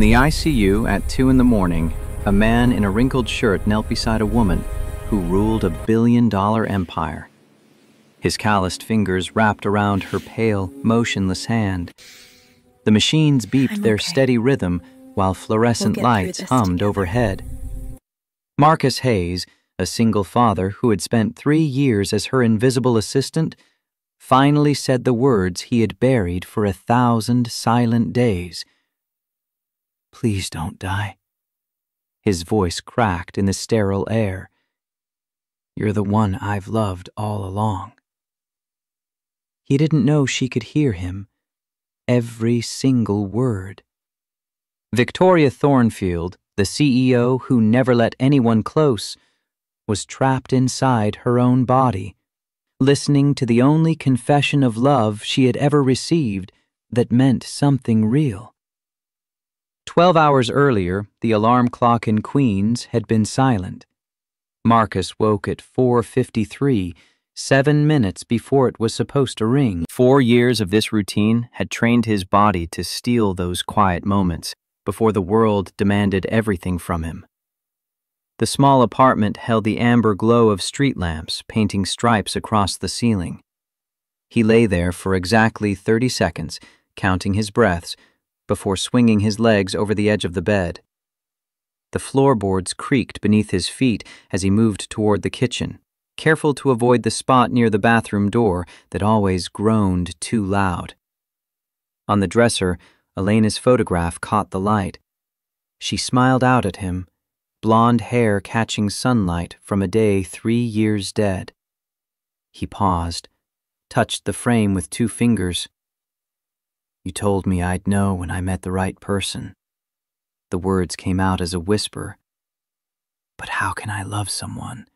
In the ICU at 2 in the morning, a man in a wrinkled shirt knelt beside a woman who ruled a billion-dollar empire. His calloused fingers wrapped around her pale, motionless hand. The machines beeped their steady rhythm while fluorescent lights hummed overhead. Marcus Hayes, a single father who had spent 3 years as her invisible assistant, finally said the words he had buried for 1,000 silent days. "Please don't die." His voice cracked in the sterile air. "You're the one I've loved all along." He didn't know she could hear him, every single word. Victoria Thornfield, the CEO who never let anyone close, was trapped inside her own body, listening to the only confession of love she had ever received that meant something real. 12 hours earlier, the alarm clock in Queens had been silent. Marcus woke at 4:53, 7 minutes before it was supposed to ring. 4 years of this routine had trained his body to steal those quiet moments before the world demanded everything from him. The small apartment held the amber glow of street lamps painting stripes across the ceiling. He lay there for exactly 30 seconds, counting his breaths, before swinging his legs over the edge of the bed. The floorboards creaked beneath his feet as he moved toward the kitchen, careful to avoid the spot near the bathroom door that always groaned too loud. On the dresser, Elena's photograph caught the light. She smiled out at him, blonde hair catching sunlight from a day 3 years dead. He paused, touched the frame with 2 fingers. "You told me I'd know when I met the right person." The words came out as a whisper. "But how can I love someone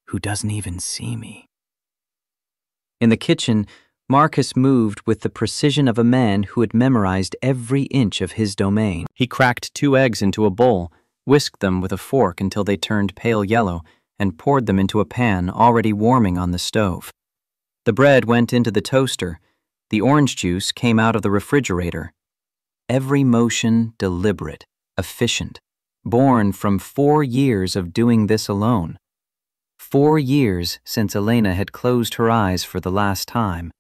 who doesn't even see me?" In the kitchen, Marcus moved with the precision of a man who had memorized every inch of his domain. He cracked 2 eggs into a bowl, whisked them with a fork until they turned pale yellow, and poured them into a pan already warming on the stove. The bread went into the toaster. The orange juice came out of the refrigerator. Every motion deliberate, efficient, born from 4 years of doing this alone. 4 years since Elena had closed her eyes for the last time,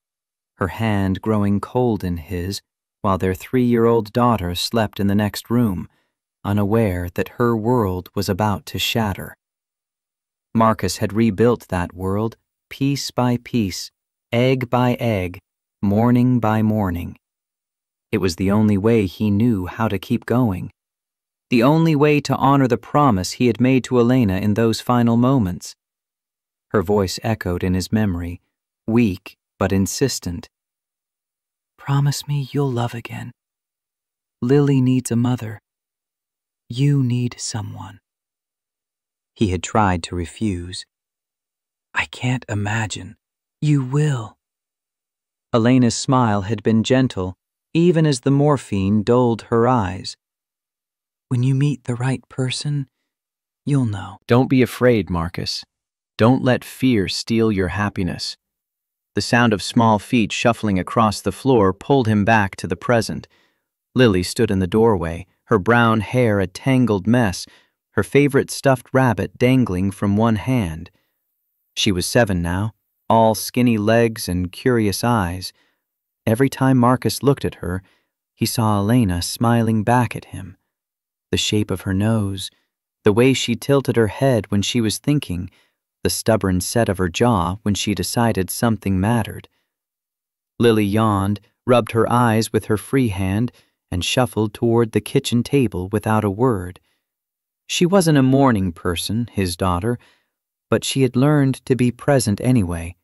her hand growing cold in his while their 3-year-old daughter slept in the next room, unaware that her world was about to shatter. Marcus had rebuilt that world piece by piece, egg by egg, morning by morning. It was the only way he knew how to keep going, the only way to honor the promise he had made to Elena in those final moments. Her voice echoed in his memory, weak but insistent. "Promise me you'll love again. Lily needs a mother. You need someone." He had tried to refuse. "I can't imagine. You will." Elena's smile had been gentle, even as the morphine dulled her eyes. "When you meet the right person, you'll know." "Don't be afraid, Marcus. Don't let fear steal your happiness." The sound of small feet shuffling across the floor pulled him back to the present. Lily stood in the doorway, her brown hair a tangled mess, her favorite stuffed rabbit dangling from one hand. She was 7 now, all skinny legs and curious eyes. Every time Marcus looked at her, he saw Elena smiling back at him. The shape of her nose, the way she tilted her head when she was thinking, the stubborn set of her jaw when she decided something mattered. Lily yawned, rubbed her eyes with her free hand, and shuffled toward the kitchen table without a word. She wasn't a morning person, his daughter, but she had learned to be present anyway,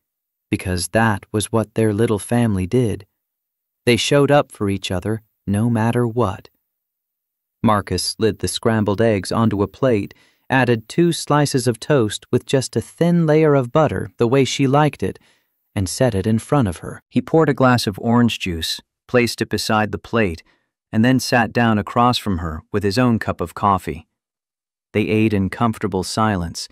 because that was what their little family did. They showed up for each other no matter what. Marcus slid the scrambled eggs onto a plate, added 2 slices of toast with just a thin layer of butter the way she liked it, and set it in front of her. He poured a glass of orange juice, placed it beside the plate, and then sat down across from her with his own cup of coffee. They ate in comfortable silence,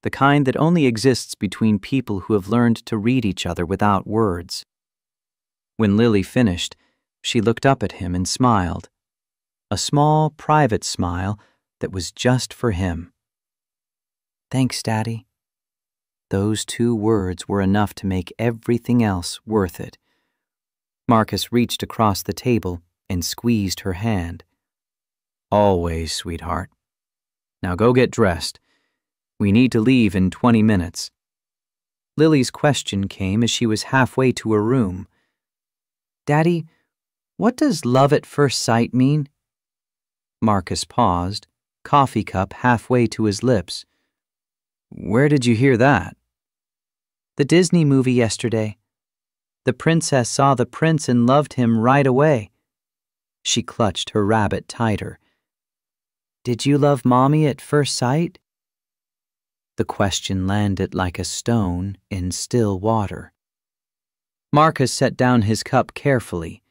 the kind that only exists between people who have learned to read each other without words. When Lily finished, she looked up at him and smiled. a small, private smile that was just for him. "Thanks, Daddy." Those 2 words were enough to make everything else worth it. Marcus reached across the table and squeezed her hand. "Always, sweetheart. Now go get dressed. We need to leave in 20 minutes. Lily's question came as she was halfway to her room. "Daddy, what does love at first sight mean?" Marcus paused, coffee cup halfway to his lips. "Where did you hear that?" "The Disney movie yesterday. The princess saw the prince and loved him right away." She clutched her rabbit tighter. "Did you love Mommy at first sight?" The question landed like a stone in still water. Marcus set down his cup carefully.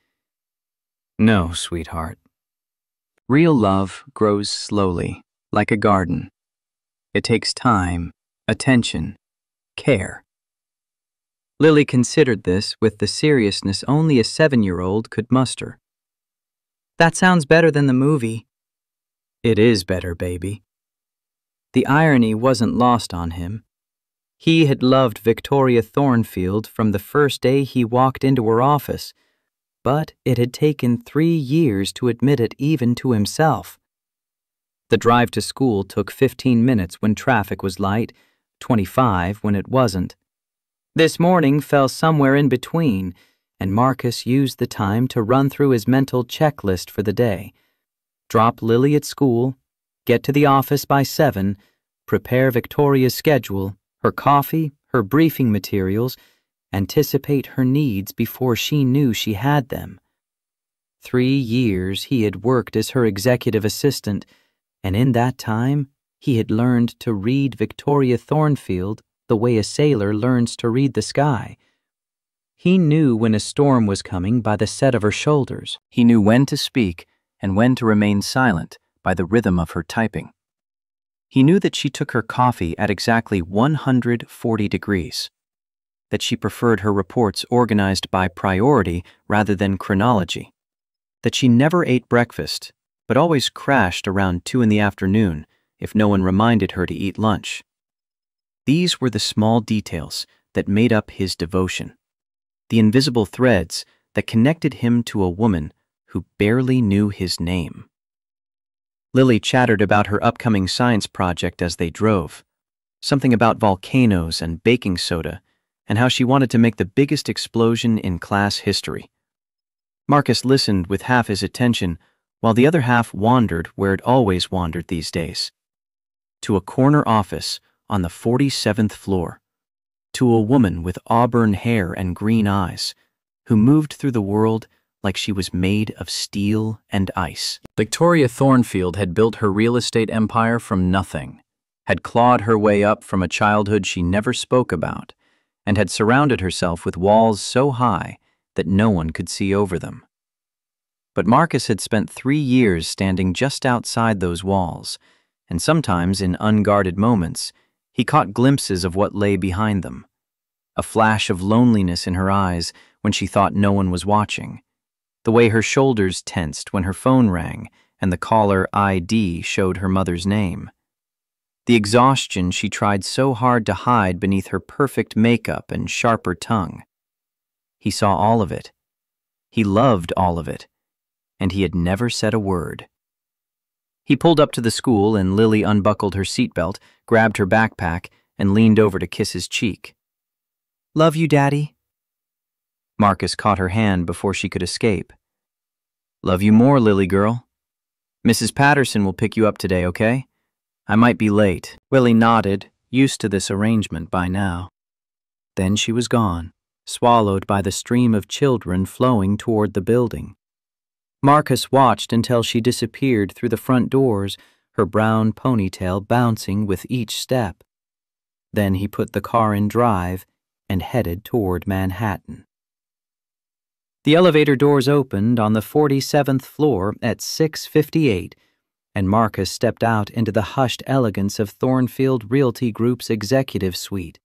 "No, sweetheart. Real love grows slowly, like a garden. It takes time, attention, care." Lily considered this with the seriousness only a 7-year-old could muster. "That sounds better than the movie." "It is better, baby." The irony wasn't lost on him. He had loved Victoria Thornfield from the first day he walked into her office, but it had taken 3 years to admit it even to himself. The drive to school took 15 minutes when traffic was light, 25 when it wasn't. This morning fell somewhere in between, and Marcus used the time to run through his mental checklist for the day. Drop Lily at school, get to the office by 7, prepare Victoria's schedule, her coffee, her briefing materials, anticipate her needs before she knew she had them. 3 years he had worked as her executive assistant, and in that time he had learned to read Victoria Thornfield the way a sailor learns to read the sky. He knew when a storm was coming by the set of her shoulders. He knew when to speak and when to remain silent by the rhythm of her typing. He knew that she took her coffee at exactly 140 degrees, that she preferred her reports organized by priority rather than chronology, that she never ate breakfast, but always crashed around 2 in the afternoon if no one reminded her to eat lunch. These were the small details that made up his devotion, the invisible threads that connected him to a woman who barely knew his name. Lily chattered about her upcoming science project as they drove, something about volcanoes and baking soda, and how she wanted to make the biggest explosion in class history. Marcus listened with half his attention, while the other half wandered where it always wandered these days. To a corner office on the 47th floor, to a woman with auburn hair and green eyes, who moved through the world like she was made of steel and ice. Victoria Thornfield had built her real estate empire from nothing, had clawed her way up from a childhood she never spoke about, and had surrounded herself with walls so high that no one could see over them. But Marcus had spent 3 years standing just outside those walls, and sometimes in unguarded moments, he caught glimpses of what lay behind them. A flash of loneliness in her eyes when she thought no one was watching. The way her shoulders tensed when her phone rang and the caller ID showed her mother's name. The exhaustion she tried so hard to hide beneath her perfect makeup and sharper tongue. He saw all of it. He loved all of it. And he had never said a word. He pulled up to the school and Lily unbuckled her seatbelt, grabbed her backpack, and leaned over to kiss his cheek. "Love you, Daddy." Marcus caught her hand before she could escape. "Love you more, Lily girl. Mrs. Patterson will pick you up today, okay? I might be late." Lily nodded, used to this arrangement by now. Then she was gone, swallowed by the stream of children flowing toward the building. Marcus watched until she disappeared through the front doors, her brown ponytail bouncing with each step. Then he put the car in drive and headed toward Manhattan. The elevator doors opened on the 47th floor at 6:58, and Marcus stepped out into the hushed elegance of Thornfield Realty Group's executive suite.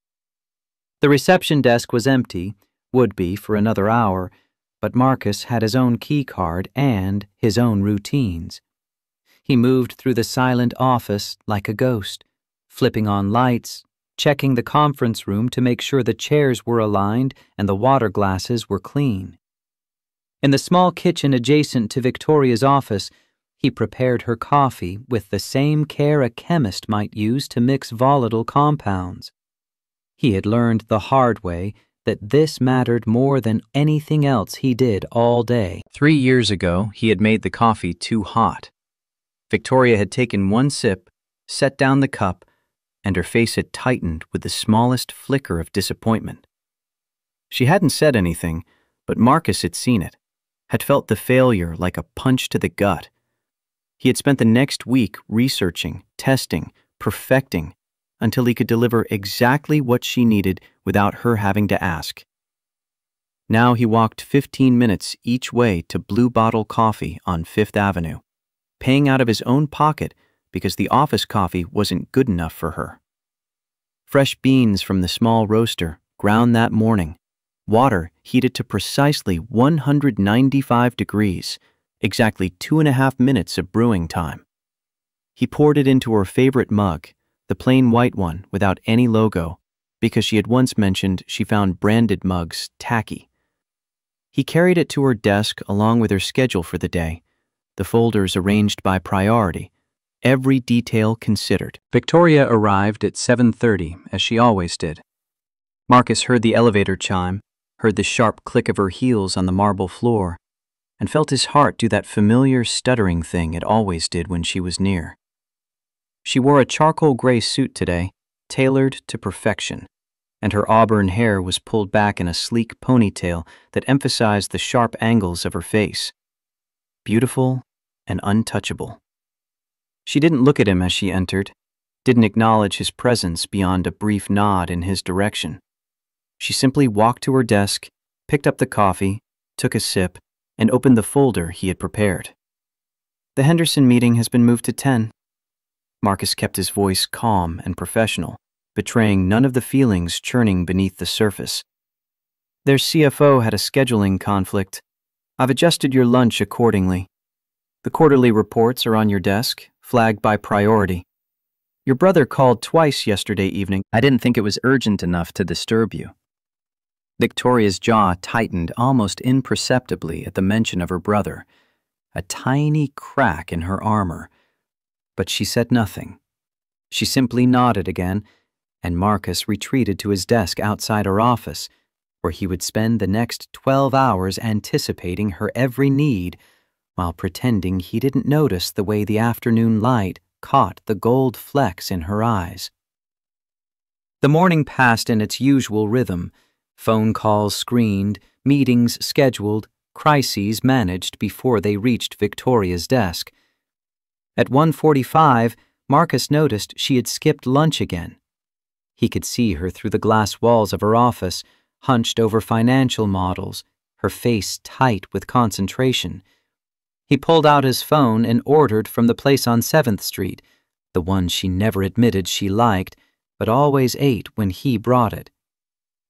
The reception desk was empty, would be for another hour, but Marcus had his own key card and his own routines. He moved through the silent office like a ghost, flipping on lights, checking the conference room to make sure the chairs were aligned and the water glasses were clean. In the small kitchen adjacent to Victoria's office, he prepared her coffee with the same care a chemist might use to mix volatile compounds. He had learned the hard way that this mattered more than anything else he did all day. 3 years ago, he had made the coffee too hot. Victoria had taken one sip, set down the cup, and her face had tightened with the smallest flicker of disappointment. She hadn't said anything, but Marcus had seen it, had felt the failure like a punch to the gut. He had spent the next week researching, testing, perfecting, until he could deliver exactly what she needed without her having to ask. Now he walked 15 minutes each way to Blue Bottle Coffee on Fifth Avenue, paying out of his own pocket because the office coffee wasn't good enough for her. Fresh beans from the small roaster, ground that morning, water heated to precisely 195 degrees, exactly 2.5 minutes of brewing time. He poured it into her favorite mug, the plain white one without any logo, because she had once mentioned she found branded mugs tacky. He carried it to her desk along with her schedule for the day, the folders arranged by priority, every detail considered. Victoria arrived at 7:30, as she always did. Marcus heard the elevator chime, heard the sharp click of her heels on the marble floor, and felt his heart do that familiar stuttering thing it always did when she was near. She wore a charcoal gray suit today, tailored to perfection, and her auburn hair was pulled back in a sleek ponytail that emphasized the sharp angles of her face. Beautiful and untouchable. She didn't look at him as she entered, didn't acknowledge his presence beyond a brief nod in his direction. She simply walked to her desk, picked up the coffee, took a sip, and opened the folder he had prepared. "The Henderson meeting has been moved to 10. Marcus kept his voice calm and professional, betraying none of the feelings churning beneath the surface. "Their CFO had a scheduling conflict. I've adjusted your lunch accordingly. The quarterly reports are on your desk, flagged by priority. Your brother called twice yesterday evening. I didn't think it was urgent enough to disturb you." Victoria's jaw tightened almost imperceptibly at the mention of her brother, a tiny crack in her armor. But she said nothing. She simply nodded again, and Marcus retreated to his desk outside her office, where he would spend the next 12 hours anticipating her every need while pretending he didn't notice the way the afternoon light caught the gold flecks in her eyes. The morning passed in its usual rhythm, phone calls screened, meetings scheduled, crises managed before they reached Victoria's desk. At 1:45, Marcus noticed she had skipped lunch again. He could see her through the glass walls of her office, hunched over financial models, her face tight with concentration. He pulled out his phone and ordered from the place on 7th Street, the one she never admitted she liked, but always ate when he brought it.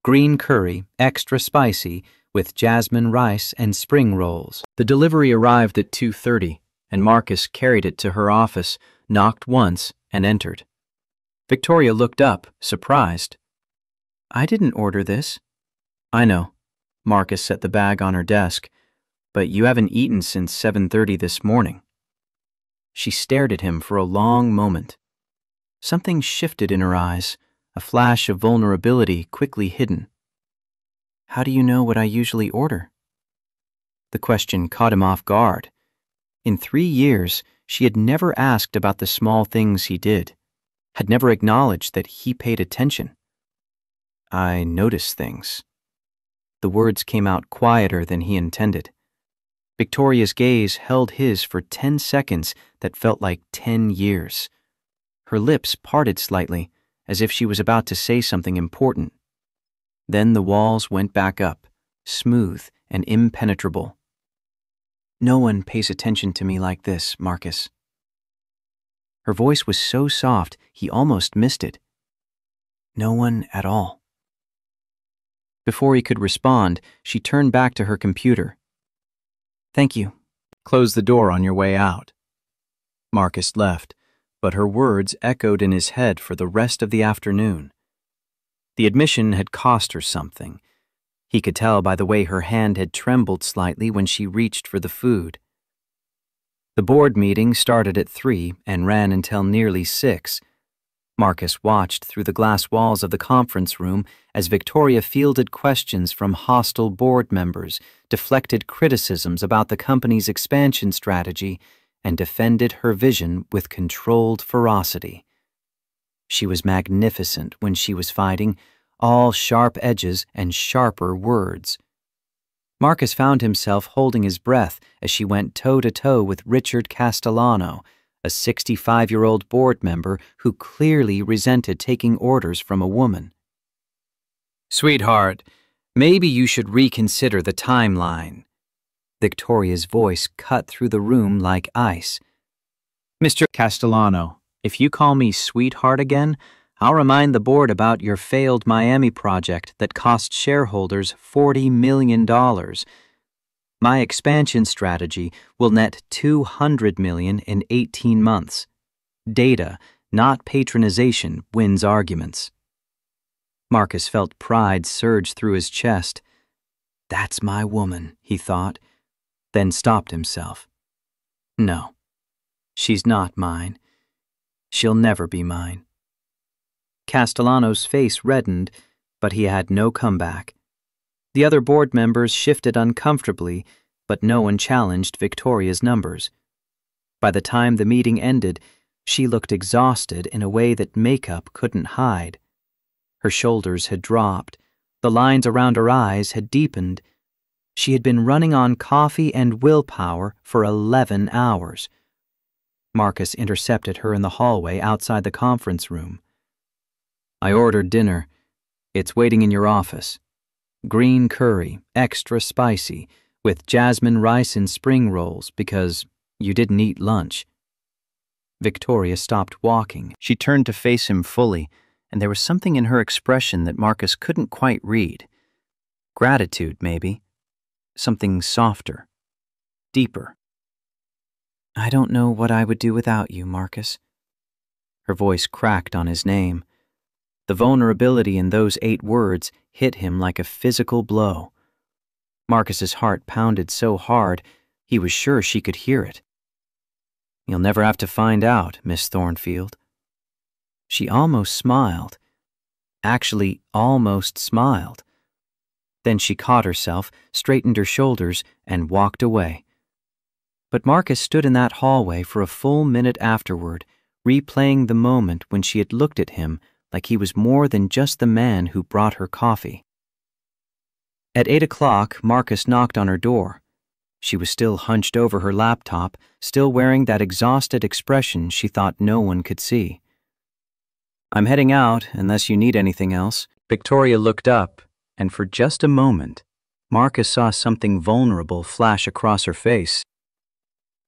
Green curry, extra spicy, with jasmine rice and spring rolls. The delivery arrived at 2:30, and Marcus carried it to her office, knocked once, and entered. Victoria looked up, surprised. "I didn't order this." "I know." Marcus set the bag on her desk. "But you haven't eaten since 7:30 this morning." She stared at him for a long moment. Something shifted in her eyes, a flash of vulnerability quickly hidden. "How do you know what I usually order?" The question caught him off guard. In 3 years, she had never asked about the small things he did, had never acknowledged that he paid attention. "I notice things." The words came out quieter than he intended. Victoria's gaze held his for 10 seconds that felt like 10 years. Her lips parted slightly, as if she was about to say something important. Then the walls went back up, smooth and impenetrable. "No one pays attention to me like this, Marcus." Her voice was so soft, he almost missed it. "No one at all." Before he could respond, she turned back to her computer. "Thank you. Close the door on your way out." Marcus left, but her words echoed in his head for the rest of the afternoon. The admission had cost her something. He could tell by the way her hand had trembled slightly when she reached for the food. The board meeting started at 3 and ran until nearly 6. Marcus watched through the glass walls of the conference room as Victoria fielded questions from hostile board members, deflected criticisms about the company's expansion strategy, and defended her vision with controlled ferocity. She was magnificent when she was fighting, all sharp edges and sharper words. Marcus found himself holding his breath as she went toe-to-toe with Richard Castellano, a 65-year-old board member who clearly resented taking orders from a woman. "Sweetheart, maybe you should reconsider the timeline." Victoria's voice cut through the room like ice. "Mr. Castellano, if you call me sweetheart again, I'll remind the board about your failed Miami project that cost shareholders $40 million. My expansion strategy will net $200 million in 18 months. Data, not patronization, wins arguments." Marcus felt pride surge through his chest. "That's my woman," he thought, then stopped himself. "No, she's not mine. She'll never be mine." Castellano's face reddened, but he had no comeback. The other board members shifted uncomfortably, but no one challenged Victoria's numbers. By the time the meeting ended, she looked exhausted in a way that makeup couldn't hide. Her shoulders had dropped, the lines around her eyes had deepened. She had been running on coffee and willpower for 11 hours. Marcus intercepted her in the hallway outside the conference room. "I ordered dinner. It's waiting in your office. Green curry, extra spicy, with jasmine rice and spring rolls because you didn't eat lunch." Victoria stopped walking. She turned to face him fully, and there was something in her expression that Marcus couldn't quite read. Gratitude, maybe. Something softer, deeper. "I don't know what I would do without you, Marcus." Her voice cracked on his name. The vulnerability in those 8 words hit him like a physical blow. Marcus's heart pounded so hard, he was sure she could hear it. "You'll never have to find out, Miss Thornfield." She almost smiled. Actually, almost smiled. Then she caught herself, straightened her shoulders, and walked away. But Marcus stood in that hallway for a full minute afterward, replaying the moment when she had looked at him like he was more than just the man who brought her coffee. At 8 o'clock, Marcus knocked on her door. She was still hunched over her laptop, still wearing that exhausted expression she thought no one could see. "I'm heading out, unless you need anything else." Victoria looked up, and for just a moment, Marcus saw something vulnerable flash across her face.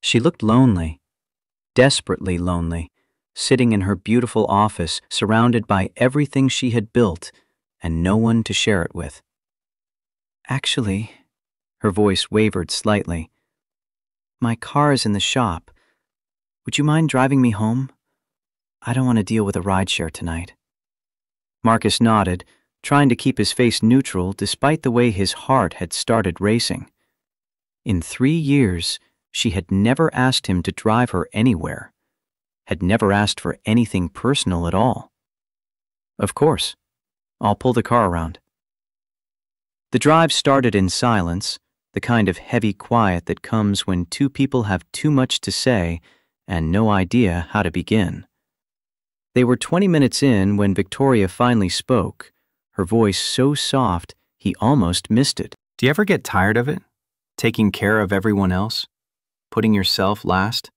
She looked lonely, desperately lonely, sitting in her beautiful office surrounded by everything she had built and no one to share it with. "Actually," her voice wavered slightly, "my car is in the shop. Would you mind driving me home? I don't want to deal with a rideshare tonight." Marcus nodded, trying to keep his face neutral despite the way his heart had started racing. In 3 years, she had never asked him to drive her anywhere, had never asked for anything personal at all. "Of course. I'll pull the car around." The drive started in silence, the kind of heavy quiet that comes when 2 people have too much to say and no idea how to begin. They were 20 minutes in when Victoria finally spoke, her voice so soft he almost missed it. "Do you ever get tired of it? Taking care of everyone else? Putting yourself last?"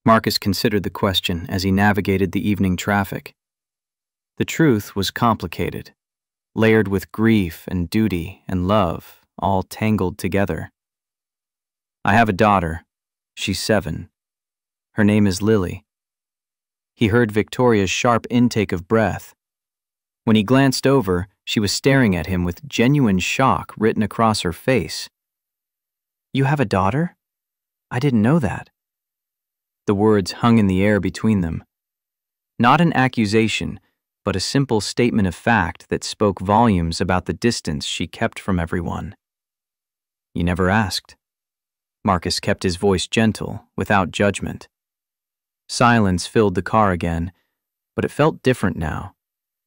Marcus considered the question as he navigated the evening traffic. The truth was complicated, layered with grief and duty and love, all tangled together. "I have a daughter. She's 7. Her name is Lily." He heard Victoria's sharp intake of breath. When he glanced over, she was staring at him with genuine shock written across her face. "You have a daughter? I didn't know that." The words hung in the air between them. Not an accusation, but a simple statement of fact that spoke volumes about the distance she kept from everyone. You never asked. Marcus kept his voice gentle, without judgment. Silence filled the car again, but it felt different now,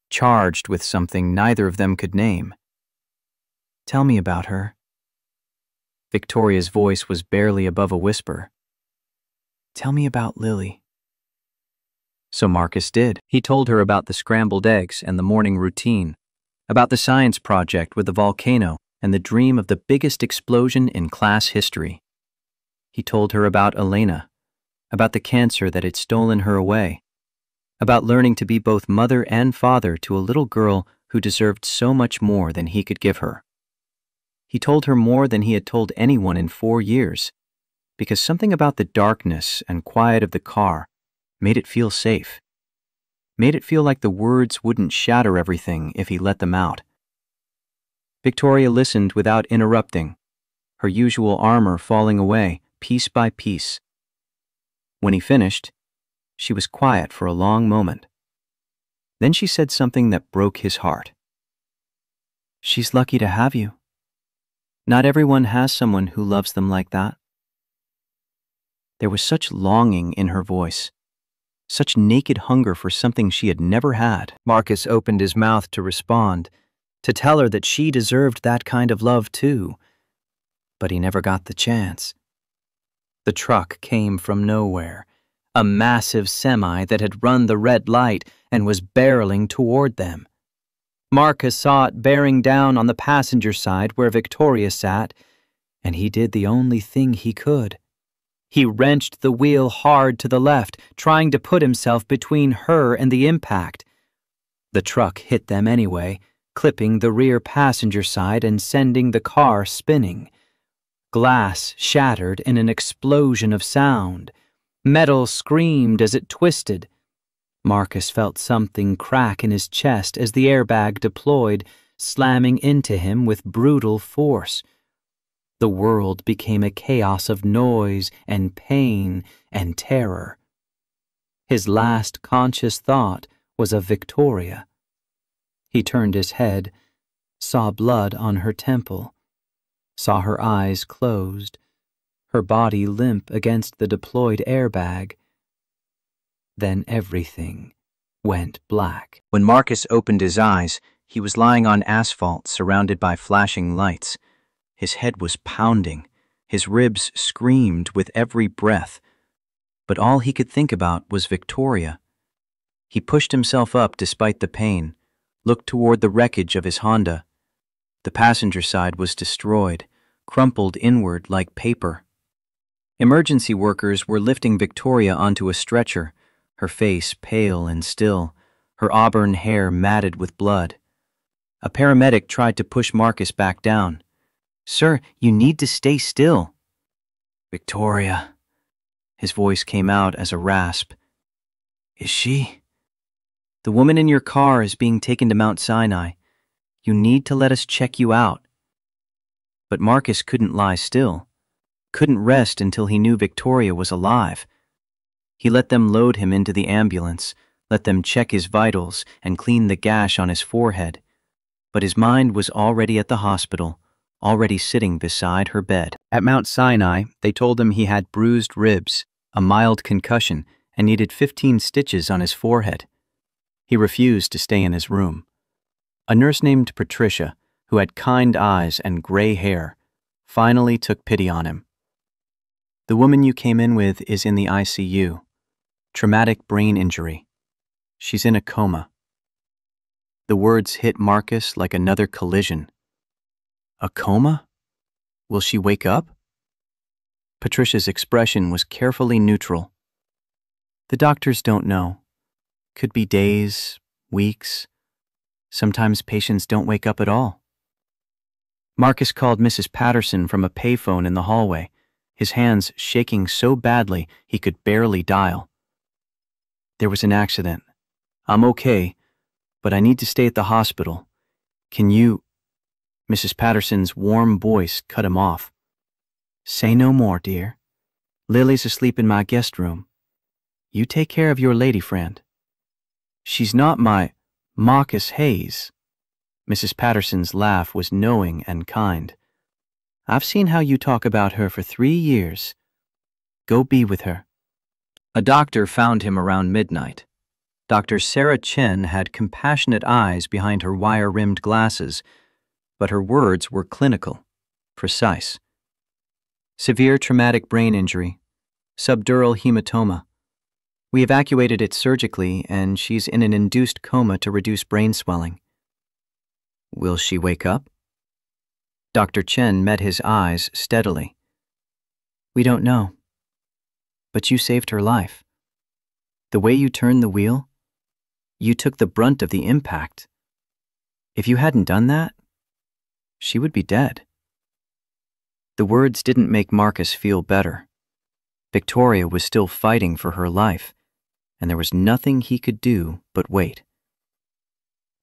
charged with something neither of them could name. Tell me about her. Victoria's voice was barely above a whisper. Tell me about Lily. So Marcus did. He told her about the scrambled eggs and the morning routine, about the science project with the volcano and the dream of the biggest explosion in class history. He told her about Elena, about the cancer that had stolen her away, about learning to be both mother and father to a little girl who deserved so much more than he could give her. He told her more than he had told anyone in 4 years, because something about the darkness and quiet of the car made it feel safe, made it feel like the words wouldn't shatter everything if he let them out. Victoria listened without interrupting, her usual armor falling away piece by piece. When he finished, she was quiet for a long moment. Then she said something that broke his heart. She's lucky to have you. Not everyone has someone who loves them like that. There was such longing in her voice, such naked hunger for something she had never had. Marcus opened his mouth to respond, to tell her that she deserved that kind of love too, but he never got the chance. The truck came from nowhere, a massive semi that had run the red light and was barreling toward them. Marcus saw it bearing down on the passenger side where Victoria sat, and he did the only thing he could. He wrenched the wheel hard to the left, trying to put himself between her and the impact. The truck hit them anyway, clipping the rear passenger side and sending the car spinning. Glass shattered in an explosion of sound. Metal screamed as it twisted. Marcus felt something crack in his chest as the airbag deployed, slamming into him with brutal force. The world became a chaos of noise and pain and terror. His last conscious thought was of Victoria. He turned his head, saw blood on her temple, saw her eyes closed, her body limp against the deployed airbag. Then everything went black. When Marcus opened his eyes, he was lying on asphalt surrounded by flashing lights. His head was pounding, his ribs screamed with every breath, but all he could think about was Victoria. He pushed himself up despite the pain, looked toward the wreckage of his Honda. The passenger side was destroyed, crumpled inward like paper. Emergency workers were lifting Victoria onto a stretcher, her face pale and still, her auburn hair matted with blood. A paramedic tried to push Marcus back down. Sir, you need to stay still. Victoria. His voice came out as a rasp. Is she? The woman in your car is being taken to Mount Sinai. You need to let us check you out. But Marcus couldn't lie still, couldn't rest until he knew Victoria was alive. He let them load him into the ambulance, let them check his vitals and clean the gash on his forehead. But his mind was already at the hospital, already sitting beside her bed. At Mount Sinai, they told him he had bruised ribs, a mild concussion, and needed 15 stitches on his forehead. He refused to stay in his room. A nurse named Patricia, who had kind eyes and gray hair, finally took pity on him. The woman you came in with is in the ICU. Traumatic brain injury. She's in a coma. The words hit Marcus like another collision. A coma? Will she wake up? Patricia's expression was carefully neutral. The doctors don't know. Could be days, weeks. Sometimes patients don't wake up at all. Marcus called Mrs. Patterson from a payphone in the hallway, his hands shaking so badly he could barely dial. There was an accident. I'm okay, but I need to stay at the hospital. Can you... Mrs. Patterson's warm voice cut him off. Say no more, dear. Lily's asleep in my guest room. You take care of your lady friend. She's not my Marcus Hayes. Mrs. Patterson's laugh was knowing and kind. I've seen how you talk about her for 3 years. Go be with her. A doctor found him around midnight. Dr. Sarah Chen had compassionate eyes behind her wire-rimmed glasses, but her words were clinical, precise. Severe traumatic brain injury, subdural hematoma. We evacuated it surgically, and she's in an induced coma to reduce brain swelling. Will she wake up? Dr. Chen met his eyes steadily. We don't know. But you saved her life. The way you turned the wheel, you took the brunt of the impact. If you hadn't done that, she would be dead. The words didn't make Marcus feel better. Victoria was still fighting for her life, and there was nothing he could do but wait.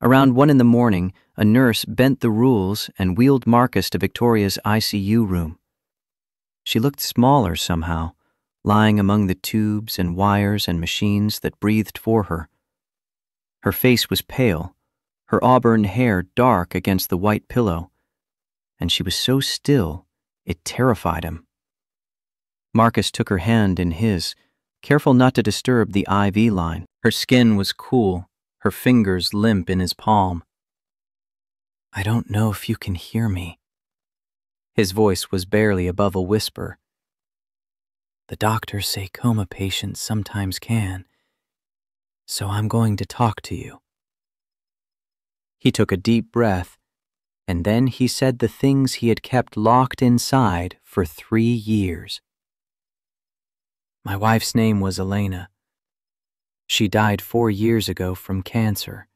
Around 1 a.m, a nurse bent the rules and wheeled Marcus to Victoria's ICU room. She looked smaller somehow, lying among the tubes and wires and machines that breathed for her. Her face was pale, her auburn hair dark against the white pillow, and she was so still it terrified him. Marcus took her hand in his, careful not to disturb the IV line. Her skin was cool, her fingers limp in his palm. I don't know if you can hear me. His voice was barely above a whisper. The doctors say coma patients sometimes can, so I'm going to talk to you. He took a deep breath, and then he said the things he had kept locked inside for 3 years. My wife's name was Elena. She died 4 years ago from cancer.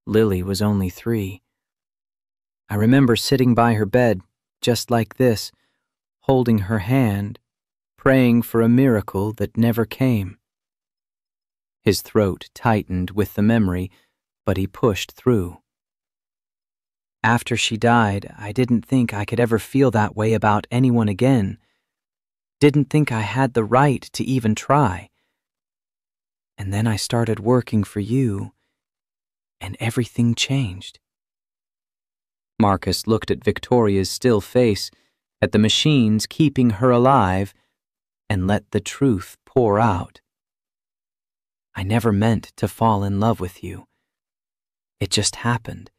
Lily was only 3. I remember sitting by her bed, just like this, holding her hand, praying for a miracle that never came. His throat tightened with the memory, but he pushed through. After she died, I didn't think I could ever feel that way about anyone again. Didn't think I had the right to even try. And then I started working for you, and everything changed. Marcus looked at Victoria's still face, at the machines keeping her alive, and let the truth pour out. I never meant to fall in love with you. It just happened.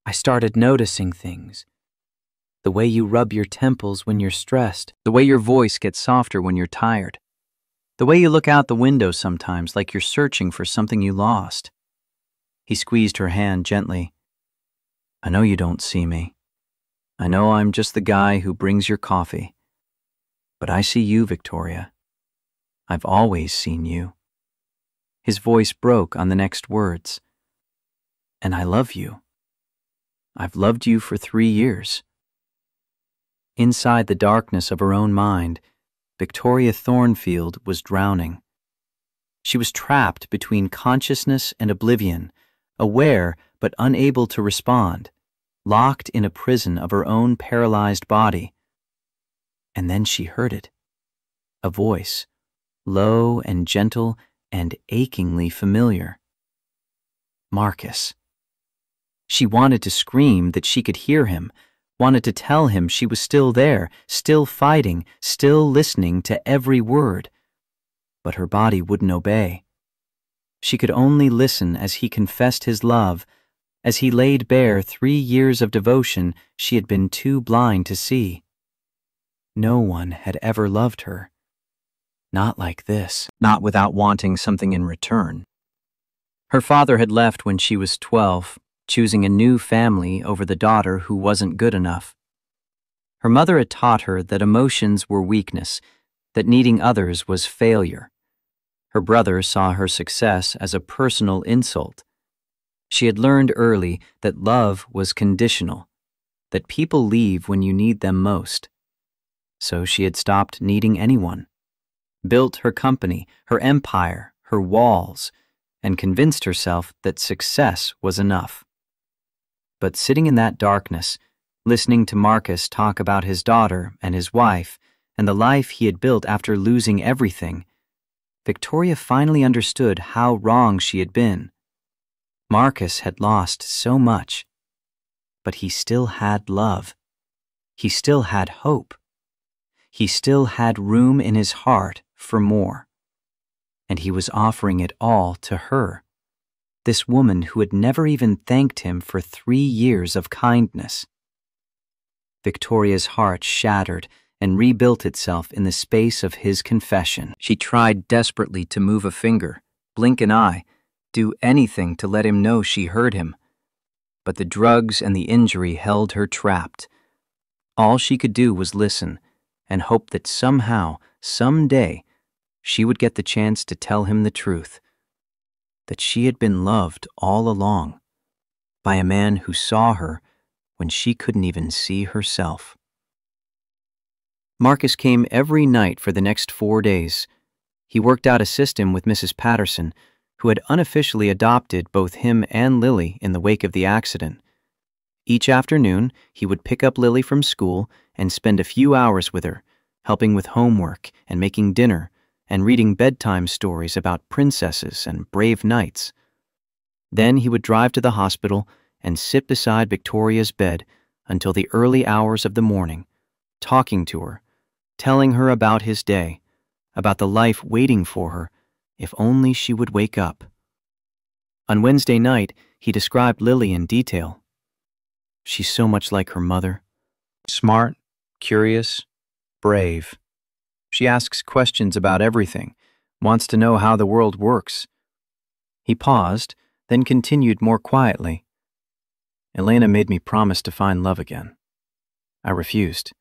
I started noticing things. The way you rub your temples when you're stressed, the way your voice gets softer when you're tired, the way you look out the window sometimes like you're searching for something you lost. He squeezed her hand gently. I know you don't see me. I know I'm just the guy who brings your coffee. But I see you, Victoria. I've always seen you. His voice broke on the next words. And I love you. I've loved you for 3 years. Inside the darkness of her own mind, Victoria Thornfield was drowning. She was trapped between consciousness and oblivion, aware but unable to respond, locked in a prison of her own paralyzed body. And then she heard it. A voice, low and gentle and achingly familiar. Marcus. She wanted to scream that she could hear him, wanted to tell him she was still there, still fighting, still listening to every word. But her body wouldn't obey. She could only listen as he confessed his love, as he laid bare 3 years of devotion she had been too blind to see. No one had ever loved her. Not like this, not without wanting something in return. Her father had left when she was 12, choosing a new family over the daughter who wasn't good enough. Her mother had taught her that emotions were weakness, that needing others was failure. Her brother saw her success as a personal insult. She had learned early that love was conditional, that people leave when you need them most. So she had stopped needing anyone, built her company, her empire, her walls, and convinced herself that success was enough. But sitting in that darkness, listening to Marcus talk about his daughter and his wife and the life he had built after losing everything, Victoria finally understood how wrong she had been. Marcus had lost so much, but he still had love. He still had hope. He still had room in his heart for more. And he was offering it all to her, this woman who had never even thanked him for 3 years of kindness. Victoria's heart shattered and rebuilt itself in the space of his confession. She tried desperately to move a finger, blink an eye, do anything to let him know she heard him. But the drugs and the injury held her trapped. All she could do was listen and hope that somehow, someday, she would get the chance to tell him the truth, that she had been loved all along by a man who saw her when she couldn't even see herself. Marcus came every night for the next 4 days. He worked out a system with Mrs. Patterson, who had unofficially adopted both him and Lily in the wake of the accident. Each afternoon, he would pick up Lily from school and spend a few hours with her, helping with homework and making dinner and reading bedtime stories about princesses and brave knights. Then he would drive to the hospital and sit beside Victoria's bed until the early hours of the morning, talking to her, telling her about his day, about the life waiting for her if only she would wake up. On Wednesday night, he described Lily in detail. She's so much like her mother. Smart, curious, brave. She asks questions about everything, wants to know how the world works. He paused, then continued more quietly. Elena made me promise to find love again. I refused.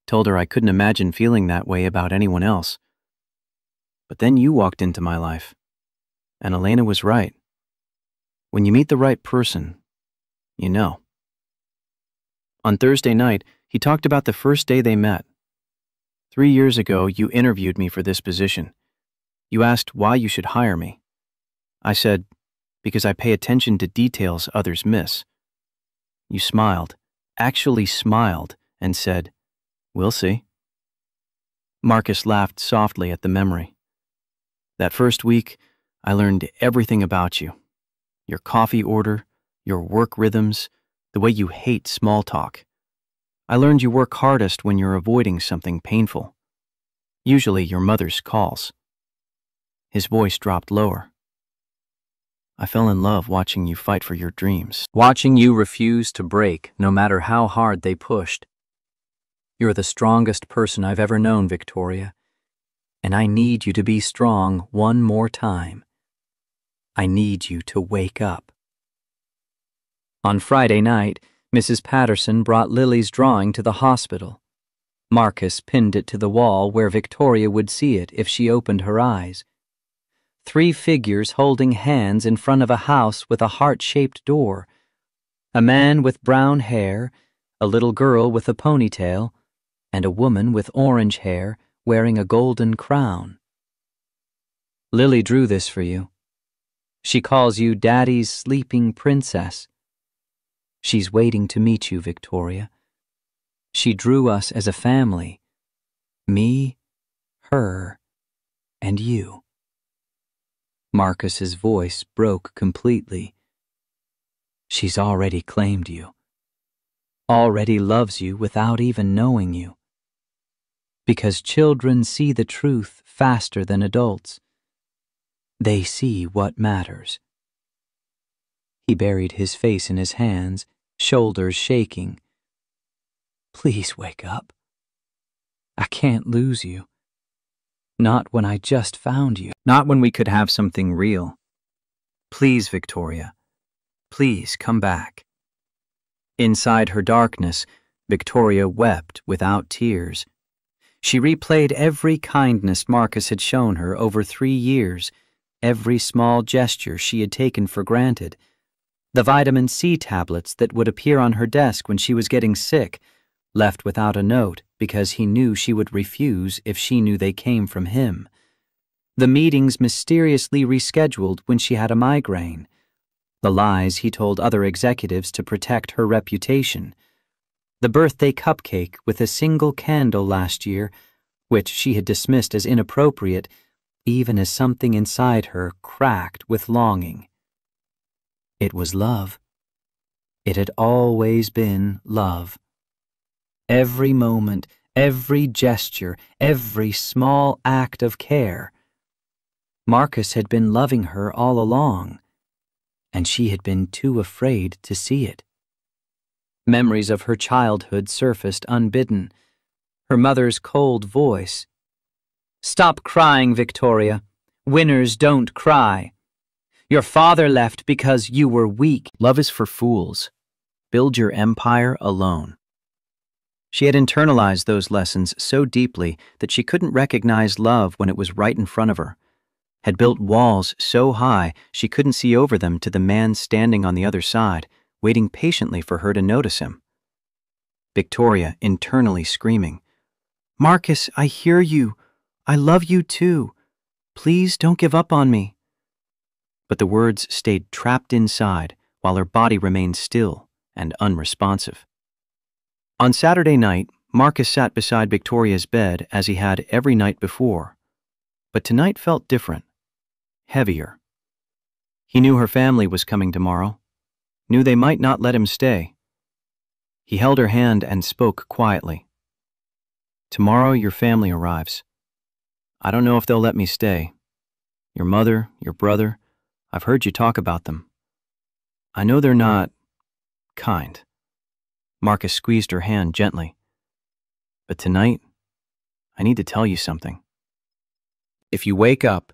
Told her I couldn't imagine feeling that way about anyone else. But then you walked into my life, and Elena was right. When you meet the right person, you know. On Thursday night, he talked about the first day they met. 3 years ago, you interviewed me for this position. You asked why you should hire me. I said, because I pay attention to details others miss. You smiled, actually smiled, and said, "We'll see." Marcus laughed softly at the memory. That first week, I learned everything about you. Your coffee order, your work rhythms, the way you hate small talk. I learned you work hardest when you're avoiding something painful. Usually your mother's calls. His voice dropped lower. I fell in love watching you fight for your dreams, watching you refuse to break no matter how hard they pushed. You're the strongest person I've ever known, Victoria, and I need you to be strong one more time. I need you to wake up. On Friday night, Mrs. Patterson brought Lily's drawing to the hospital. Marcus pinned it to the wall where Victoria would see it if she opened her eyes. 3 figures holding hands in front of a house with a heart-shaped door. A man with brown hair, a little girl with a ponytail, and a woman with orange hair wearing a golden crown. Lily drew this for you. She calls you Daddy's sleeping princess. She's waiting to meet you, Victoria. She drew us as a family. Me, her, and you. Marcus's voice broke completely. She's already claimed you. Already loves you without even knowing you. Because children see the truth faster than adults. They see what matters. He buried his face in his hands, shoulders shaking. Please wake up. I can't lose you. Not when I just found you. Not when we could have something real. Please, Victoria. Please come back. Inside her darkness, Victoria wept without tears. She replayed every kindness Marcus had shown her over 3 years, every small gesture she had taken for granted. The vitamin C tablets that would appear on her desk when she was getting sick, left without a note because he knew she would refuse if she knew they came from him. The meetings mysteriously rescheduled when she had a migraine. The lies he told other executives to protect her reputation. The birthday cupcake with a single candle last year, which she had dismissed as inappropriate, even as something inside her cracked with longing. It was love. It had always been love. Every moment, every gesture, every small act of care. Marcus had been loving her all along, and she had been too afraid to see it. Memories of her childhood surfaced unbidden. Her mother's cold voice. "Stop crying, Victoria. Winners don't cry. Your father left because you were weak. Love is for fools. Build your empire alone." She had internalized those lessons so deeply that she couldn't recognize love when it was right in front of her, had built walls so high she couldn't see over them to the man standing on the other side, waiting patiently for her to notice him. Victoria internally screaming, "Marcus, I hear you. I love you too. Please don't give up on me." But the words stayed trapped inside while her body remained still and unresponsive. On Saturday night, Marcus sat beside Victoria's bed as he had every night before, but tonight felt different, heavier. He knew her family was coming tomorrow, knew they might not let him stay. He held her hand and spoke quietly. "Tomorrow your family arrives. I don't know if they'll let me stay. Your mother, your brother, I've heard you talk about them. I know they're not kind." Marcus squeezed her hand gently. "But tonight, I need to tell you something. If you wake up,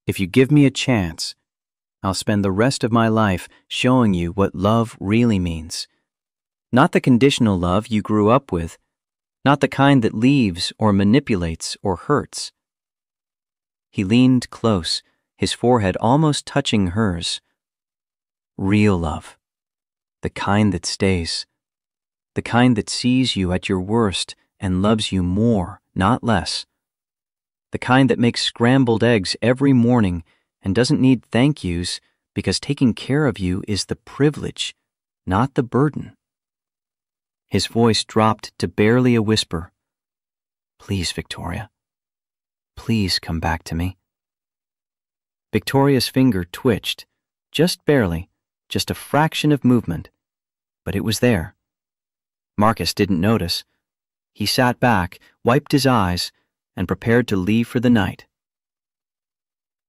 if you give me a chance, I'll spend the rest of my life showing you what love really means. Not the conditional love you grew up with, not the kind that leaves or manipulates or hurts." He leaned close, his forehead almost touching hers. Real love. The kind that stays. The kind that sees you at your worst and loves you more, not less. The kind that makes scrambled eggs every morning and doesn't need thank yous because taking care of you is the privilege, not the burden. His voice dropped to barely a whisper. "Please, Victoria. Please come back to me." Victoria's finger twitched, just barely, just a fraction of movement, but it was there. Marcus didn't notice. He sat back, wiped his eyes, and prepared to leave for the night.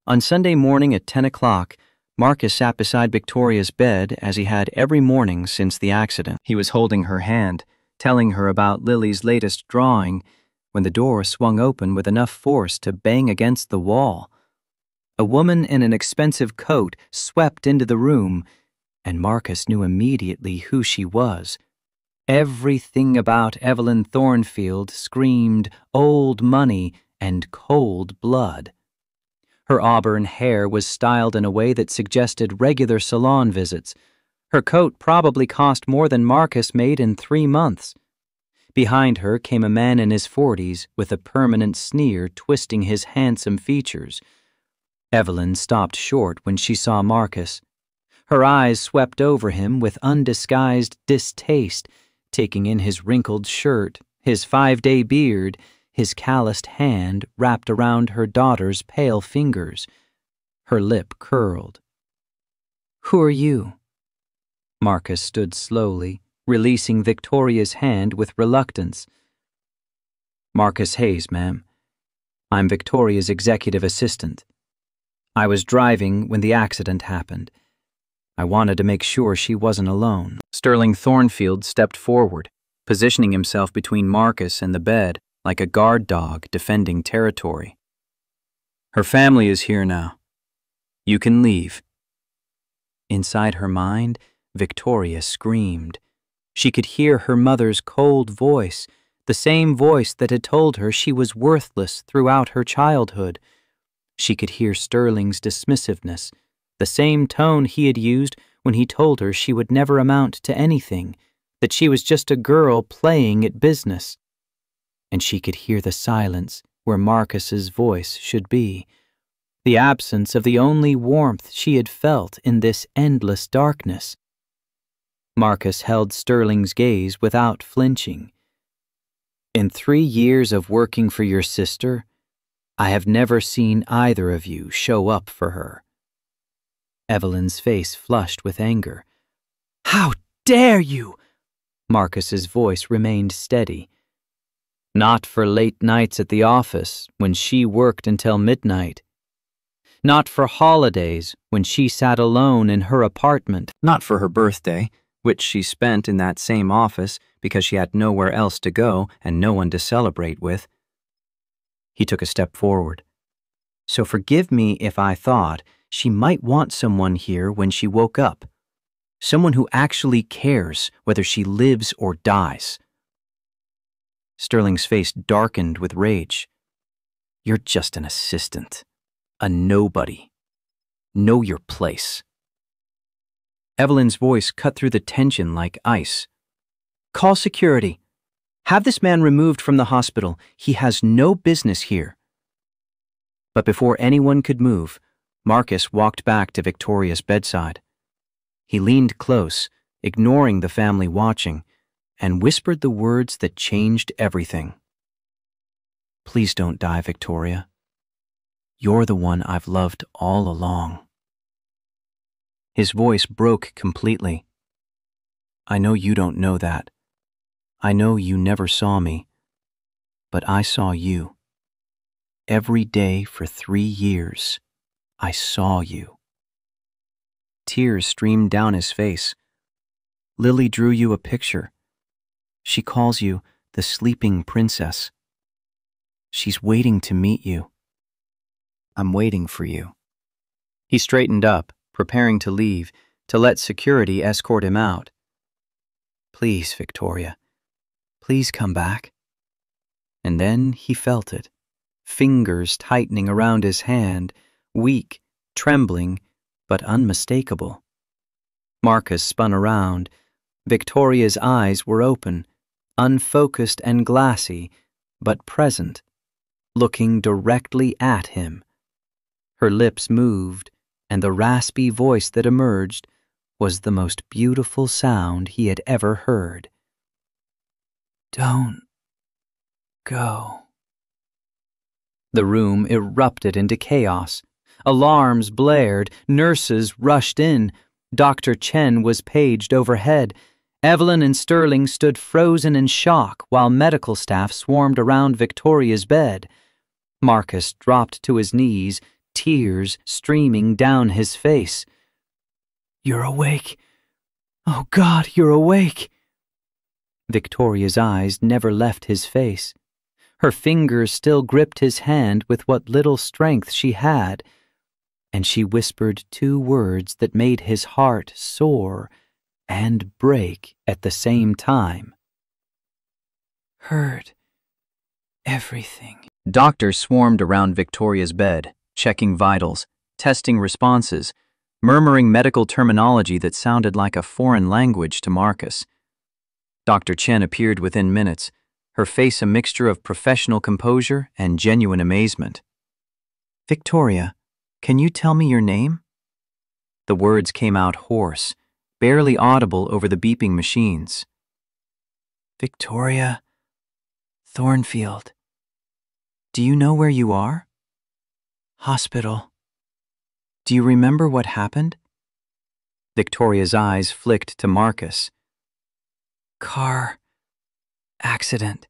On Sunday morning at 10 o'clock, Marcus sat beside Victoria's bed as he had every morning since the accident. He was holding her hand, telling her about Lily's latest drawing, when the door swung open with enough force to bang against the wall. A woman in an expensive coat swept into the room, and Marcus knew immediately who she was. Everything about Evelyn Thornfield screamed old money and cold blood. Her auburn hair was styled in a way that suggested regular salon visits. Her coat probably cost more than Marcus made in 3 months. Behind her came a man in his 40s with a permanent sneer twisting his handsome features. Evelyn stopped short when she saw Marcus. Her eyes swept over him with undisguised distaste, taking in his wrinkled shirt, his 5-day beard, his calloused hand wrapped around her daughter's pale fingers. Her lip curled. "Who are you?" Marcus stood slowly, releasing Victoria's hand with reluctance. "Marcus Hayes, ma'am. I'm Victoria's executive assistant. I was driving when the accident happened. I wanted to make sure she wasn't alone." Sterling Thornfield stepped forward, positioning himself between Marcus and the bed like a guard dog defending territory. "Her family is here now. You can leave." Inside her mind, Victoria screamed. She could hear her mother's cold voice, the same voice that had told her she was worthless throughout her childhood. She could hear Sterling's dismissiveness, the same tone he had used when he told her she would never amount to anything, that she was just a girl playing at business. And she could hear the silence where Marcus's voice should be, the absence of the only warmth she had felt in this endless darkness. Marcus held Sterling's gaze without flinching. "In 3 years of working for your sister, I have never seen either of you show up for her." Evelyn's face flushed with anger. "How dare you!" Marcus's voice remained steady. "Not for late nights at the office when she worked until midnight. Not for holidays when she sat alone in her apartment. Not for her birthday, which she spent in that same office because she had nowhere else to go and no one to celebrate with." He took a step forward. "So forgive me if I thought she might want someone here when she woke up. Someone who actually cares whether she lives or dies." Sterling's face darkened with rage. "You're just an assistant. A nobody. Know your place." Evelyn's voice cut through the tension like ice. "Call security. Have this man removed from the hospital. He has no business here." But before anyone could move, Marcus walked back to Victoria's bedside. He leaned close, ignoring the family watching, and whispered the words that changed everything. "Please don't die, Victoria. You're the one I've loved all along." His voice broke completely. "I know you don't know that. I know you never saw me. But I saw you. Every day for 3 years, I saw you." Tears streamed down his face. "Lily drew you a picture. She calls you the sleeping princess. She's waiting to meet you. I'm waiting for you." He straightened up, preparing to leave, to let security escort him out. "Please, Victoria, please come back." And then he felt it, fingers tightening around his hand, weak, trembling, but unmistakable. Marcus spun around. Victoria's eyes were open, unfocused and glassy, but present, looking directly at him. Her lips moved, and the raspy voice that emerged was the most beautiful sound he had ever heard. "Don't go." The room erupted into chaos. Alarms blared, nurses rushed in. Dr. Chen was paged overhead. Evelyn and Sterling stood frozen in shock while medical staff swarmed around Victoria's bed. Marcus dropped to his knees, tears streaming down his face. "You're awake. Oh God, you're awake." Victoria's eyes never left his face. Her fingers still gripped his hand with what little strength she had, and she whispered 2 words that made his heart soar and break at the same time. "Heard everything." Doctors swarmed around Victoria's bed, checking vitals, testing responses, murmuring medical terminology that sounded like a foreign language to Marcus. Dr. Chen appeared within minutes, her face a mixture of professional composure and genuine amazement. "Victoria, can you tell me your name?" The words came out hoarse, barely audible over the beeping machines. "Victoria Thornfield. Do you know where you are?" "Hospital." "Do you remember what happened?" Victoria's eyes flicked to Marcus. "Car accident.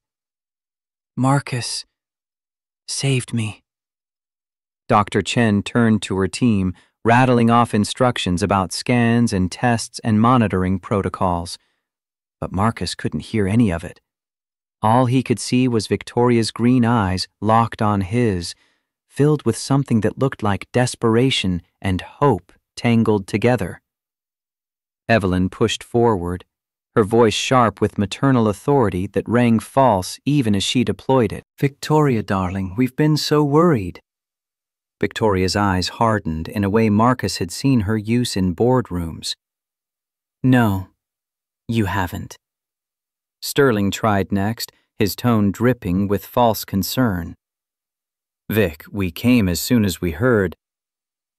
Marcus saved me." Dr. Chen turned to her team, rattling off instructions about scans and tests and monitoring protocols. But Marcus couldn't hear any of it. All he could see was Victoria's green eyes locked on his, filled with something that looked like desperation and hope tangled together. Evelyn pushed forward, her voice sharp with maternal authority that rang false even as she deployed it. "Victoria, darling, we've been so worried." Victoria's eyes hardened in a way Marcus had seen her use in boardrooms. "No, you haven't." Sterling tried next, his tone dripping with false concern. "Vic, we came as soon as we heard."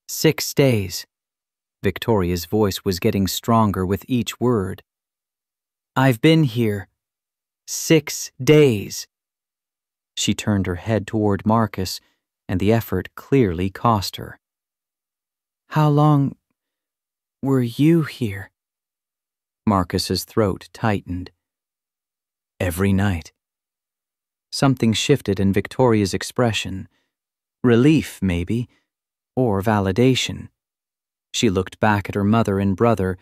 6 days. Victoria's voice was getting stronger with each word. "I've been here 6 days." She turned her head toward Marcus, and the effort clearly cost her. How long were you here? Marcus's throat tightened. Every night. Something shifted in Victoria's expression. Relief, maybe, or validation. She looked back at her mother and brother,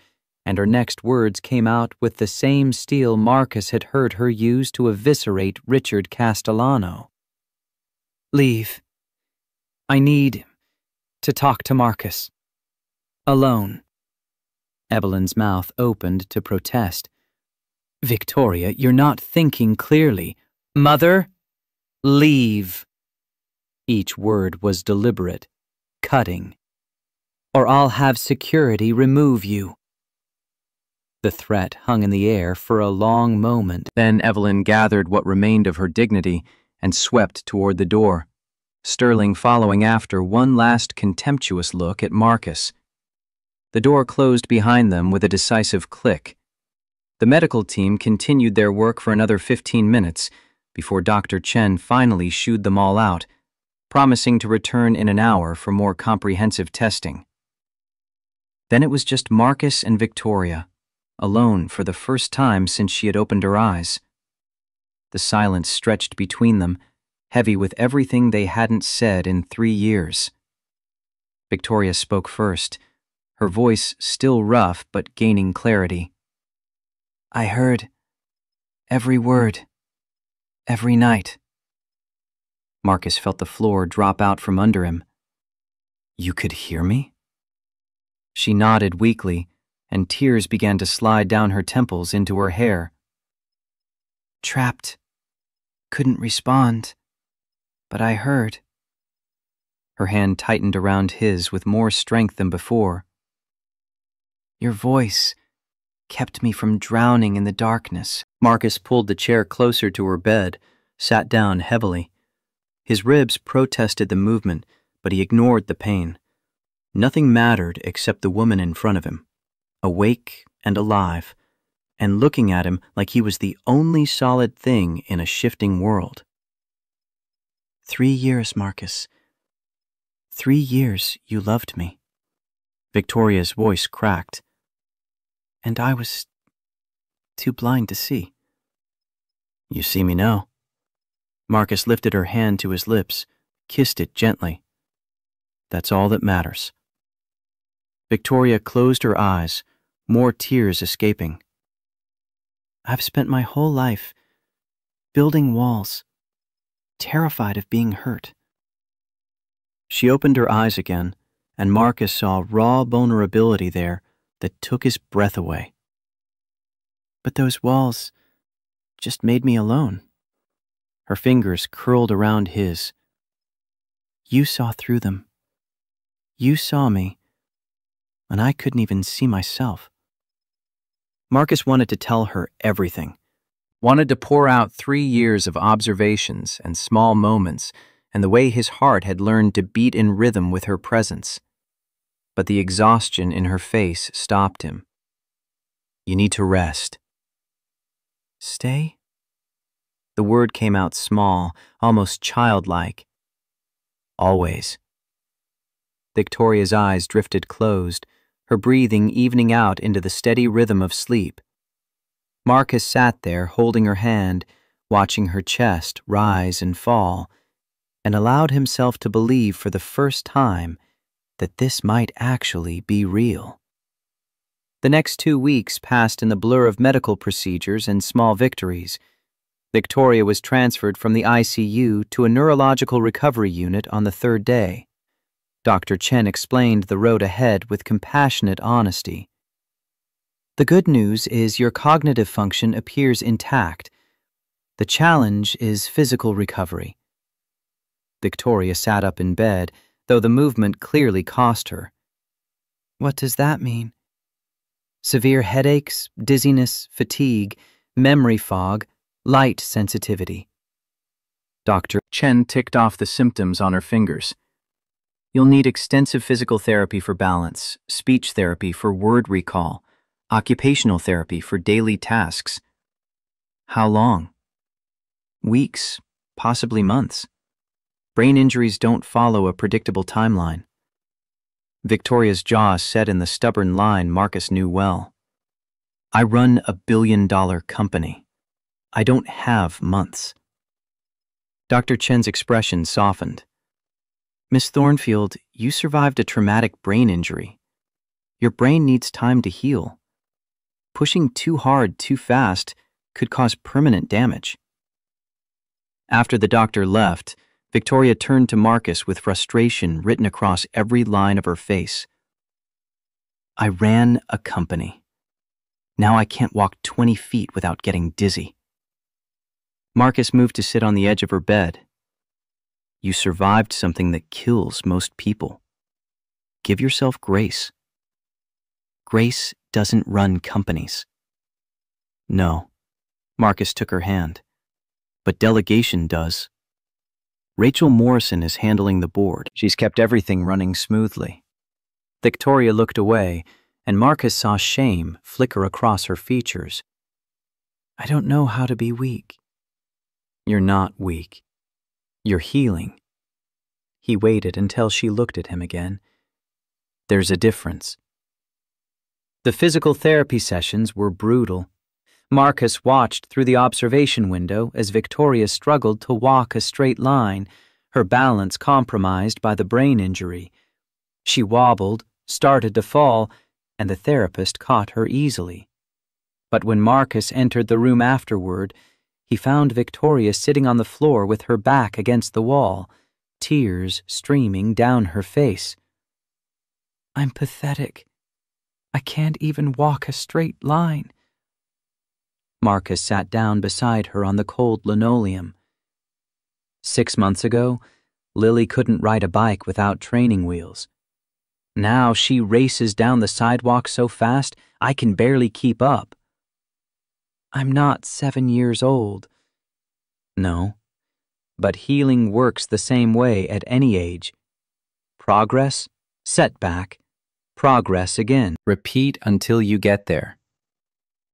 and her next words came out with the same steel Marcus had heard her use to eviscerate Richard Castellano. Leave. I need to talk to Marcus. Alone. Evelyn's mouth opened to protest. Victoria, you're not thinking clearly. Mother, leave. Each word was deliberate, cutting. Or I'll have security remove you. The threat hung in the air for a long moment. Then Evelyn gathered what remained of her dignity and swept toward the door, Sterling following after one last contemptuous look at Marcus. The door closed behind them with a decisive click. The medical team continued their work for another 15 minutes before Dr. Chen finally shooed them all out, promising to return in an hour for more comprehensive testing. Then it was just Marcus and Victoria, alone for the first time since she had opened her eyes. The silence stretched between them, heavy with everything they hadn't said in 3 years. Victoria spoke first, her voice still rough but gaining clarity. I heard every word, every night. Marcus felt the floor drop out from under him. You could hear me? She nodded weakly, and tears began to slide down her temples into her hair. Trapped. Couldn't respond, but I heard. Her hand tightened around his with more strength than before. Your voice kept me from drowning in the darkness. Marcus pulled the chair closer to her bed, sat down heavily. His ribs protested the movement, but he ignored the pain. Nothing mattered except the woman in front of him, awake and alive, and looking at him like he was the only solid thing in a shifting world. 3 years, Marcus. 3 years you loved me. Victoria's voice cracked. And I was too blind to see. You see me now. Marcus lifted her hand to his lips, kissed it gently. That's all that matters. Victoria closed her eyes, more tears escaping. I've spent my whole life building walls, terrified of being hurt. She opened her eyes again, and Marcus saw raw vulnerability there that took his breath away. But those walls just made me alone. Her fingers curled around his. You saw through them. You saw me, and I couldn't even see myself. Marcus wanted to tell her everything, wanted to pour out 3 years of observations and small moments and the way his heart had learned to beat in rhythm with her presence. But the exhaustion in her face stopped him. You need to rest. Stay? The word came out small, almost childlike. Always. Victoria's eyes drifted closed, her breathing evening out into the steady rhythm of sleep. Marcus sat there holding her hand, watching her chest rise and fall, and allowed himself to believe for the first time that this might actually be real. The next 2 weeks passed in the blur of medical procedures and small victories. Victoria was transferred from the ICU to a neurological recovery unit on the 3rd day. Dr. Chen explained the road ahead with compassionate honesty. The good news is your cognitive function appears intact. The challenge is physical recovery. Victoria sat up in bed, though the movement clearly cost her. What does that mean? Severe headaches, dizziness, fatigue, memory fog, light sensitivity. Dr. Chen ticked off the symptoms on her fingers. You'll need extensive physical therapy for balance, speech therapy for word recall, occupational therapy for daily tasks. How long? Weeks, possibly months. Brain injuries don't follow a predictable timeline. Victoria's jaw set in the stubborn line Marcus knew well. I run a billion-dollar company. I don't have months. Dr. Chen's expression softened. Miss Thornfield, you survived a traumatic brain injury. Your brain needs time to heal. Pushing too hard too fast could cause permanent damage. After the doctor left, Victoria turned to Marcus with frustration written across every line of her face. I ran a company. Now I can't walk 20 feet without getting dizzy. Marcus moved to sit on the edge of her bed. You survived something that kills most people. Give yourself grace. Grace doesn't run companies. No, Marcus took her hand. But delegation does. Rachel Morrison is handling the board. She's kept everything running smoothly. Victoria looked away, and Marcus saw shame flicker across her features. I don't know how to be weak. You're not weak. You're healing. He waited until she looked at him again. There's a difference. The physical therapy sessions were brutal. Marcus watched through the observation window as Victoria struggled to walk a straight line, her balance compromised by the brain injury. She wobbled, started to fall, and the therapist caught her easily. But when Marcus entered the room afterward, he found Victoria sitting on the floor with her back against the wall, tears streaming down her face. I'm pathetic. I can't even walk a straight line. Marcus sat down beside her on the cold linoleum. 6 months ago, Lily couldn't ride a bike without training wheels. Now she races down the sidewalk so fast I can barely keep up. I'm not 7 years old. No, but healing works the same way at any age. Progress, setback, progress again. Repeat until you get there.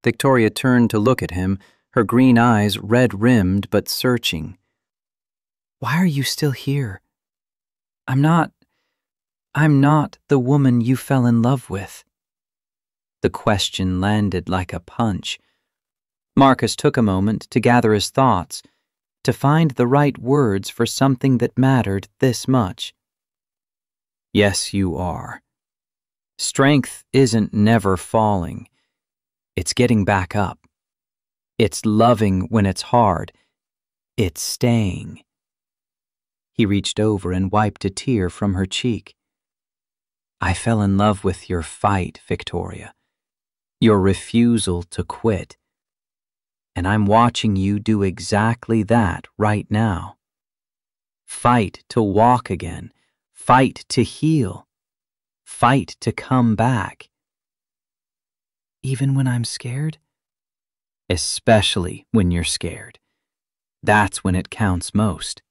Victoria turned to look at him, her green eyes red-rimmed but searching. Why are you still here? I'm not the woman you fell in love with. The question landed like a punch. Marcus took a moment to gather his thoughts, to find the right words for something that mattered this much. Yes, you are. Strength isn't never falling. It's getting back up. It's loving when it's hard. It's staying. He reached over and wiped a tear from her cheek. I fell in love with your fight, Victoria. Your refusal to quit. And I'm watching you do exactly that right now. Fight to walk again. Fight to heal. Fight to come back. Even when I'm scared? Especially when you're scared. That's when it counts most.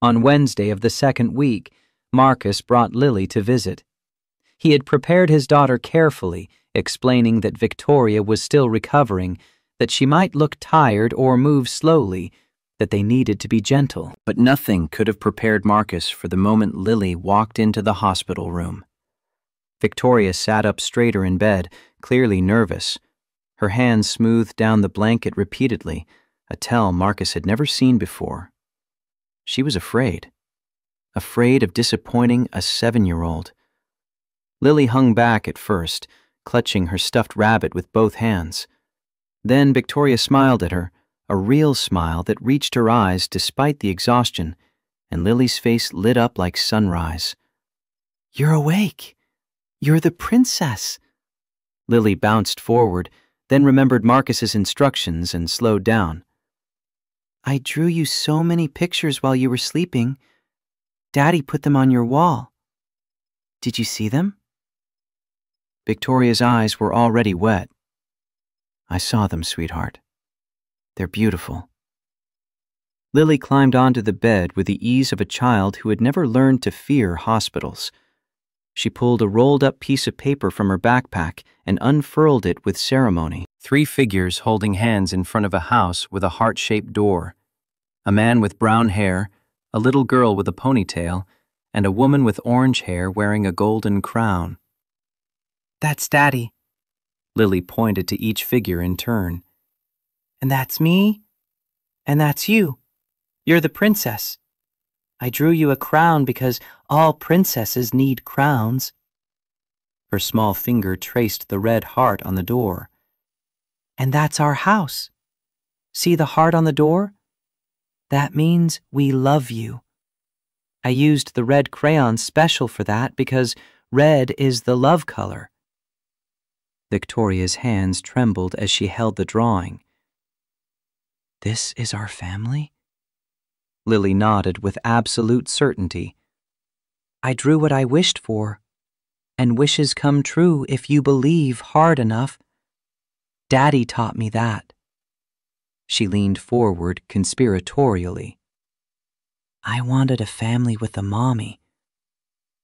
On Wednesday of the second week, Marcus brought Lily to visit. He had prepared his daughter carefully, explaining that Victoria was still recovering, that she might look tired or move slowly, that they needed to be gentle. But nothing could have prepared Marcus for the moment Lily walked into the hospital room. Victoria sat up straighter in bed, clearly nervous. Her hands smoothed down the blanket repeatedly, a tell Marcus had never seen before. She was afraid of disappointing a 7-year-old. Lily hung back at first, clutching her stuffed rabbit with both hands. Then Victoria smiled at her, a real smile that reached her eyes despite the exhaustion, and Lily's face lit up like sunrise. You're awake. You're the princess. Lily bounced forward, then remembered Marcus's instructions and slowed down. I drew you so many pictures while you were sleeping. Daddy put them on your wall. Did you see them? Victoria's eyes were already wet. I saw them, sweetheart. They're beautiful. Lily climbed onto the bed with the ease of a child who had never learned to fear hospitals. She pulled a rolled-up piece of paper from her backpack and unfurled it with ceremony. 3 figures holding hands in front of a house with a heart-shaped door. A man with brown hair, a little girl with a ponytail, and a woman with orange hair wearing a golden crown. That's Daddy. Lily pointed to each figure in turn. And that's me. And that's you. You're the princess. I drew you a crown because all princesses need crowns. Her small finger traced the red heart on the door. And that's our house. See the heart on the door? That means we love you. I used the red crayon special for that because red is the love color. Victoria's hands trembled as she held the drawing. This is our family? Lily nodded with absolute certainty. I drew what I wished for, and wishes come true if you believe hard enough. Daddy taught me that. She leaned forward conspiratorially. I wanted a family with a mommy,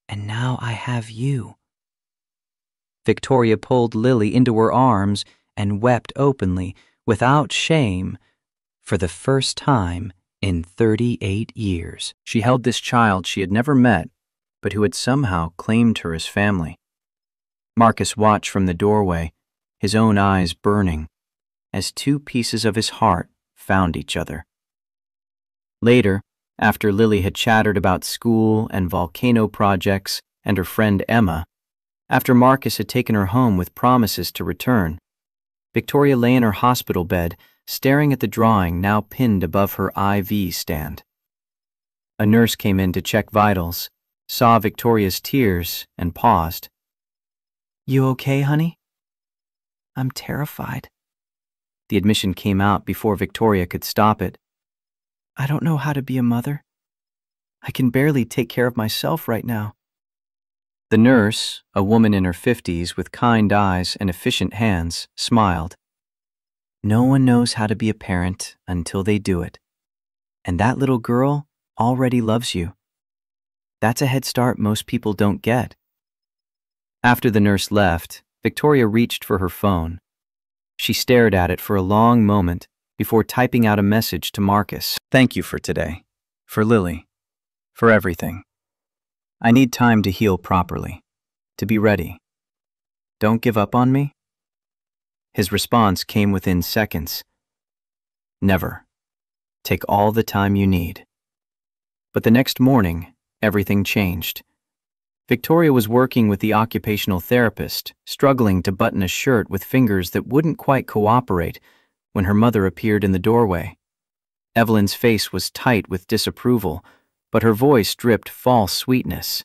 and now I have you. Victoria pulled Lily into her arms and wept openly, without shame, for the first time in 38 years. She held this child she had never met, but who had somehow claimed her as family. Marcus watched from the doorway, his own eyes burning, as two pieces of his heart found each other. Later, after Lily had chattered about school and volcano projects and her friend Emma, after Marcus had taken her home with promises to return, Victoria lay in her hospital bed, staring at the drawing now pinned above her IV stand. A nurse came in to check vitals, saw Victoria's tears, and paused. You okay, honey? I'm terrified. The admission came out before Victoria could stop it. I don't know how to be a mother. I can barely take care of myself right now. The nurse, a woman in her 50s with kind eyes and efficient hands, smiled. No one knows how to be a parent until they do it. And that little girl already loves you. That's a head start most people don't get. After the nurse left, Victoria reached for her phone. She stared at it for a long moment before typing out a message to Marcus. Thank you for today, for Lily, for everything. I need time to heal properly, to be ready. Don't give up on me? His response came within seconds. Never. Take all the time you need. But the next morning, everything changed. Victoria was working with the occupational therapist, struggling to button a shirt with fingers that wouldn't quite cooperate when her mother appeared in the doorway. Evelyn's face was tight with disapproval, but her voice dripped false sweetness.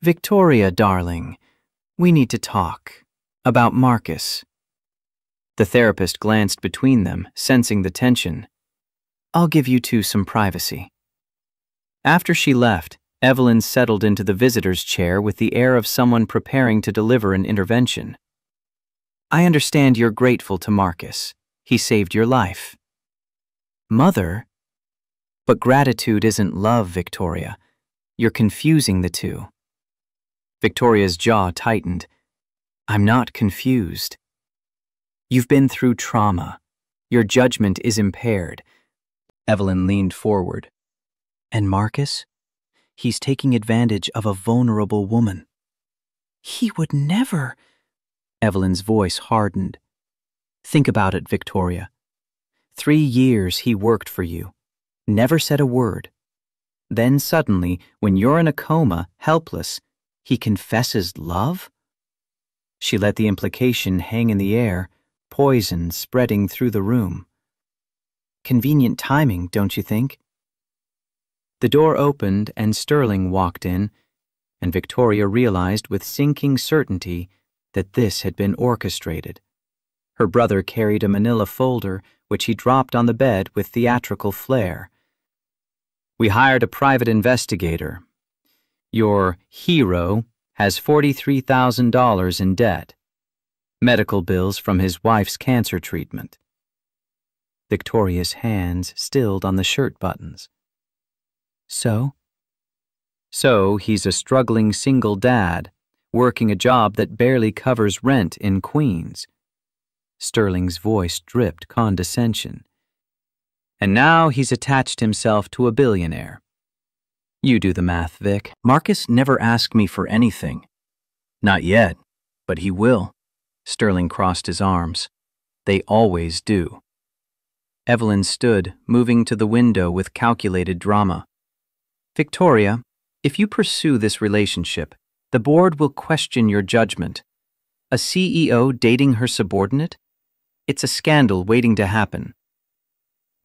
Victoria, darling, we need to talk about Marcus. The therapist glanced between them, sensing the tension. I'll give you two some privacy. After she left, Evelyn settled into the visitor's chair with the air of someone preparing to deliver an intervention. I understand you're grateful to Marcus. He saved your life. Mother? But gratitude isn't love, Victoria. You're confusing the two. Victoria's jaw tightened. I'm not confused. You've been through trauma. Your judgment is impaired. Evelyn leaned forward. And Marcus? He's taking advantage of a vulnerable woman. He would never. Evelyn's voice hardened. Think about it, Victoria. 3 years he worked for you. Never said a word. Then suddenly, when you're in a coma, helpless, he confesses love? She let the implication hang in the air, poison spreading through the room. Convenient timing, don't you think? The door opened and Sterling walked in, and Victoria realized with sinking certainty that this had been orchestrated. Her brother carried a manila folder, which he dropped on the bed with theatrical flair. We hired a private investigator. Your hero has $43,000 in debt. Medical bills from his wife's cancer treatment. Victoria's hands stilled on the shirt buttons. So he's a struggling single dad, working a job that barely covers rent in Queens. Sterling's voice dripped condescension. And now he's attached himself to a billionaire. You do the math, Vic. Marcus never asked me for anything. Not yet, but he will. Sterling crossed his arms. They always do. Evelyn stood, moving to the window with calculated drama. Victoria, if you pursue this relationship, the board will question your judgment. A CEO dating her subordinate? It's a scandal waiting to happen.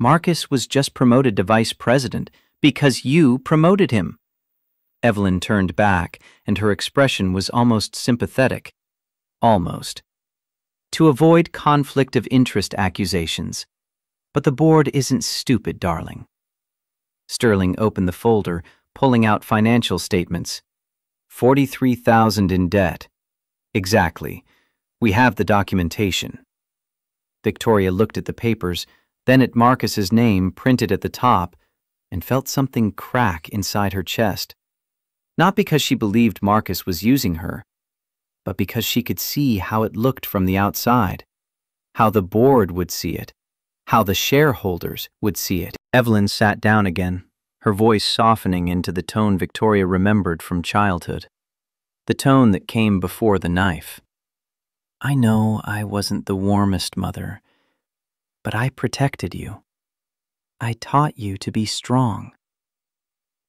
Marcus was just promoted to vice president because you promoted him. Evelyn turned back, and her expression was almost sympathetic. Almost. To avoid conflict of interest accusations. But the board isn't stupid, darling. Sterling opened the folder, pulling out financial statements. 43,000 in debt. Exactly. We have the documentation. Victoria looked at the papers, then at Marcus's name printed at the top, and felt something crack inside her chest. Not because she believed Marcus was using her, but because she could see how it looked from the outside, how the board would see it, how the shareholders would see it. Evelyn sat down again, her voice softening into the tone Victoria remembered from childhood, the tone that came before the knife. I know I wasn't the warmest mother, but I protected you. I taught you to be strong.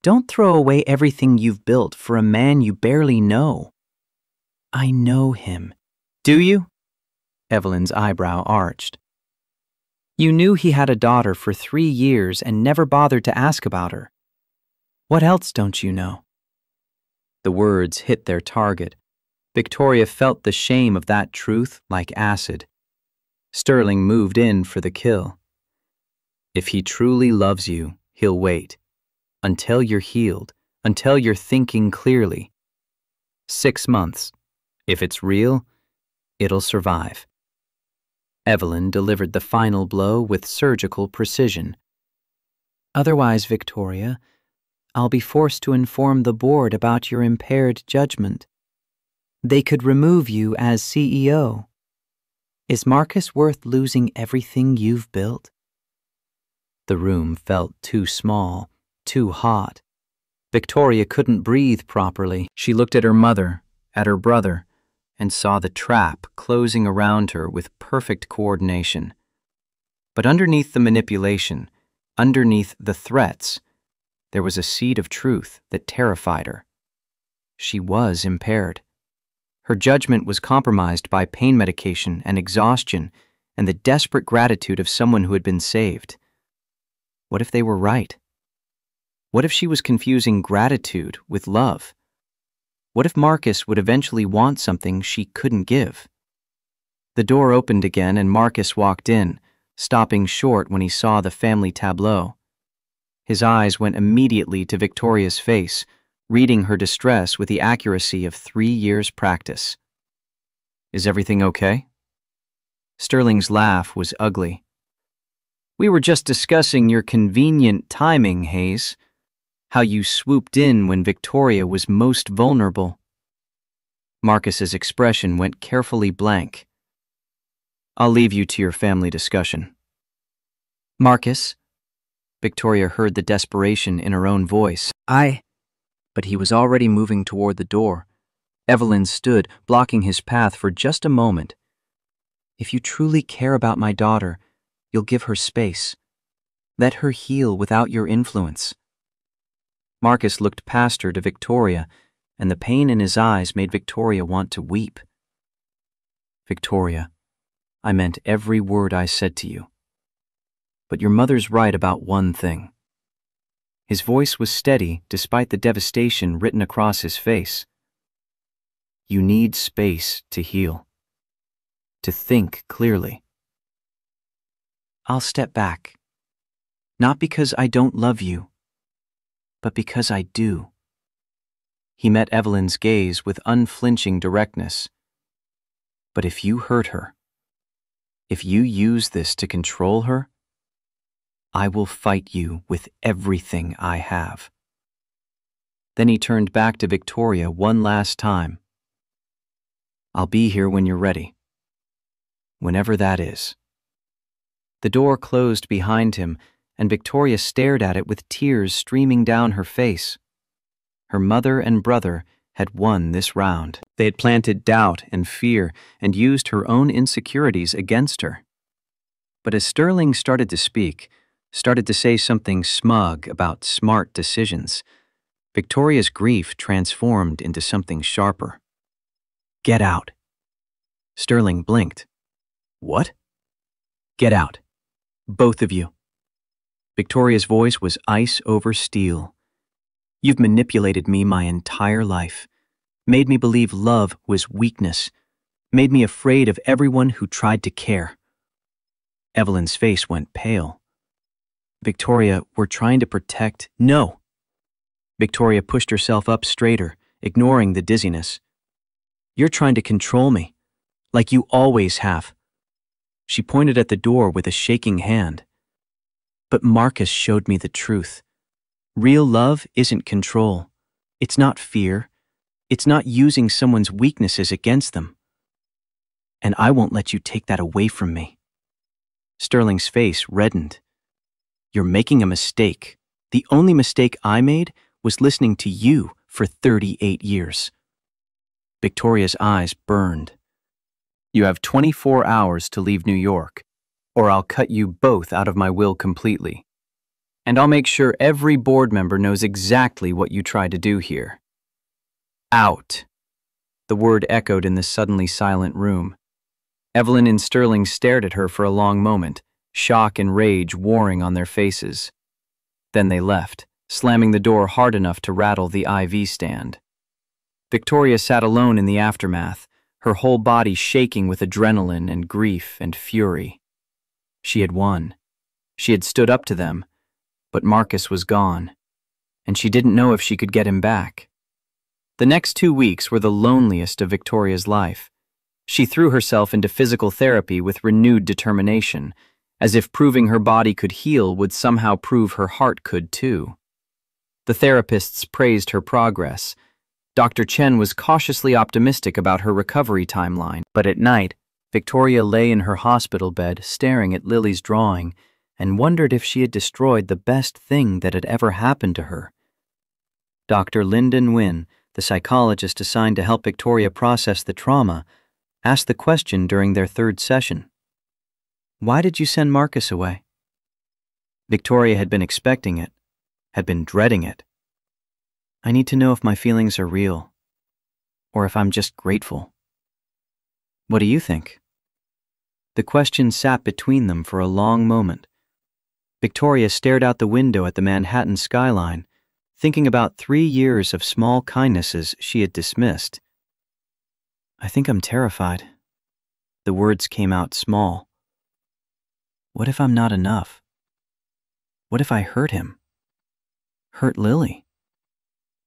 Don't throw away everything you've built for a man you barely know. I know him. Do you? Evelyn's eyebrow arched. You knew he had a daughter for 3 years and never bothered to ask about her. What else don't you know? The words hit their target. Victoria felt the shame of that truth like acid. Sterling moved in for the kill. If he truly loves you, he'll wait. Until you're healed, until you're thinking clearly. 6 months. If it's real, it'll survive. Evelyn delivered the final blow with surgical precision. Otherwise, Victoria, I'll be forced to inform the board about your impaired judgment. They could remove you as CEO. Is Marcus worth losing everything you've built? The room felt too small, too hot. Victoria couldn't breathe properly. She looked at her mother, at her brother, and saw the trap closing around her with perfect coordination. But underneath the manipulation, underneath the threats, there was a seed of truth that terrified her. She was impaired. Her judgment was compromised by pain medication and exhaustion and the desperate gratitude of someone who had been saved. What if they were right? What if she was confusing gratitude with love? What if Marcus would eventually want something she couldn't give? The door opened again and Marcus walked in, stopping short when he saw the family tableau. His eyes went immediately to Victoria's face, reading her distress with the accuracy of 3 years' practice. Is everything okay? Sterling's laugh was ugly. We were just discussing your convenient timing, Hayes. How you swooped in when Victoria was most vulnerable. Marcus's expression went carefully blank. I'll leave you to your family discussion. Marcus? Victoria heard the desperation in her own voice. But he was already moving toward the door. Evelyn stood, blocking his path for just a moment. If you truly care about my daughter, you'll give her space. Let her heal without your influence. Marcus looked past her to Victoria, and the pain in his eyes made Victoria want to weep. Victoria, I meant every word I said to you. But your mother's right about one thing. His voice was steady despite the devastation written across his face. You need space to heal, to think clearly. I'll step back, not because I don't love you, but because I do. He met Evelyn's gaze with unflinching directness. But if you hurt her, if you use this to control her, I will fight you with everything I have. Then he turned back to Victoria one last time. I'll be here when you're ready. Whenever that is. The door closed behind him, and Victoria stared at it with tears streaming down her face. Her mother and brother had won this round. They had planted doubt and fear and used her own insecurities against her. But as Sterling started to speak, started to say something smug about smart decisions, Victoria's grief transformed into something sharper. "Get out." Sterling blinked. "What?" "Get out. Both of you." Victoria's voice was ice over steel. "You've manipulated me my entire life, made me believe love was weakness, made me afraid of everyone who tried to care." Evelyn's face went pale. "Victoria, we're trying to protect—" "No!" Victoria pushed herself up straighter, ignoring the dizziness. "You're trying to control me, like you always have." She pointed at the door with a shaking hand. "But Marcus showed me the truth. Real love isn't control. It's not fear. It's not using someone's weaknesses against them. And I won't let you take that away from me." Sterling's face reddened. "You're making a mistake. The only mistake I made was listening to you for 38 years. Victoria's eyes burned. "You have 24 hours to leave New York, or I'll cut you both out of my will completely. And I'll make sure every board member knows exactly what you tried to do here." "Out." The word echoed in the suddenly silent room. Evelyn and Sterling stared at her for a long moment, shock and rage warring on their faces. Then they left, slamming the door hard enough to rattle the IV stand. Victoria sat alone in the aftermath, her whole body shaking with adrenaline and grief and fury. She had won. She had stood up to them, but Marcus was gone, and she didn't know if she could get him back. The next 2 weeks were the loneliest of Victoria's life. She threw herself into physical therapy with renewed determination, as if proving her body could heal would somehow prove her heart could too. The therapists praised her progress. Dr. Chen was cautiously optimistic about her recovery timeline, but at night, Victoria lay in her hospital bed staring at Lily's drawing and wondered if she had destroyed the best thing that had ever happened to her. Dr. Lyndon Nguyen, the psychologist assigned to help Victoria process the trauma, asked the question during their 3rd session. "Why did you send Marcus away?" Victoria had been expecting it, had been dreading it. "I need to know if my feelings are real, or if I'm just grateful." "What do you think?" The question sat between them for a long moment. Victoria stared out the window at the Manhattan skyline, thinking about 3 years of small kindnesses she had dismissed. "I think I'm terrified." The words came out small. "What if I'm not enough? What if I hurt him? Hurt Lily?"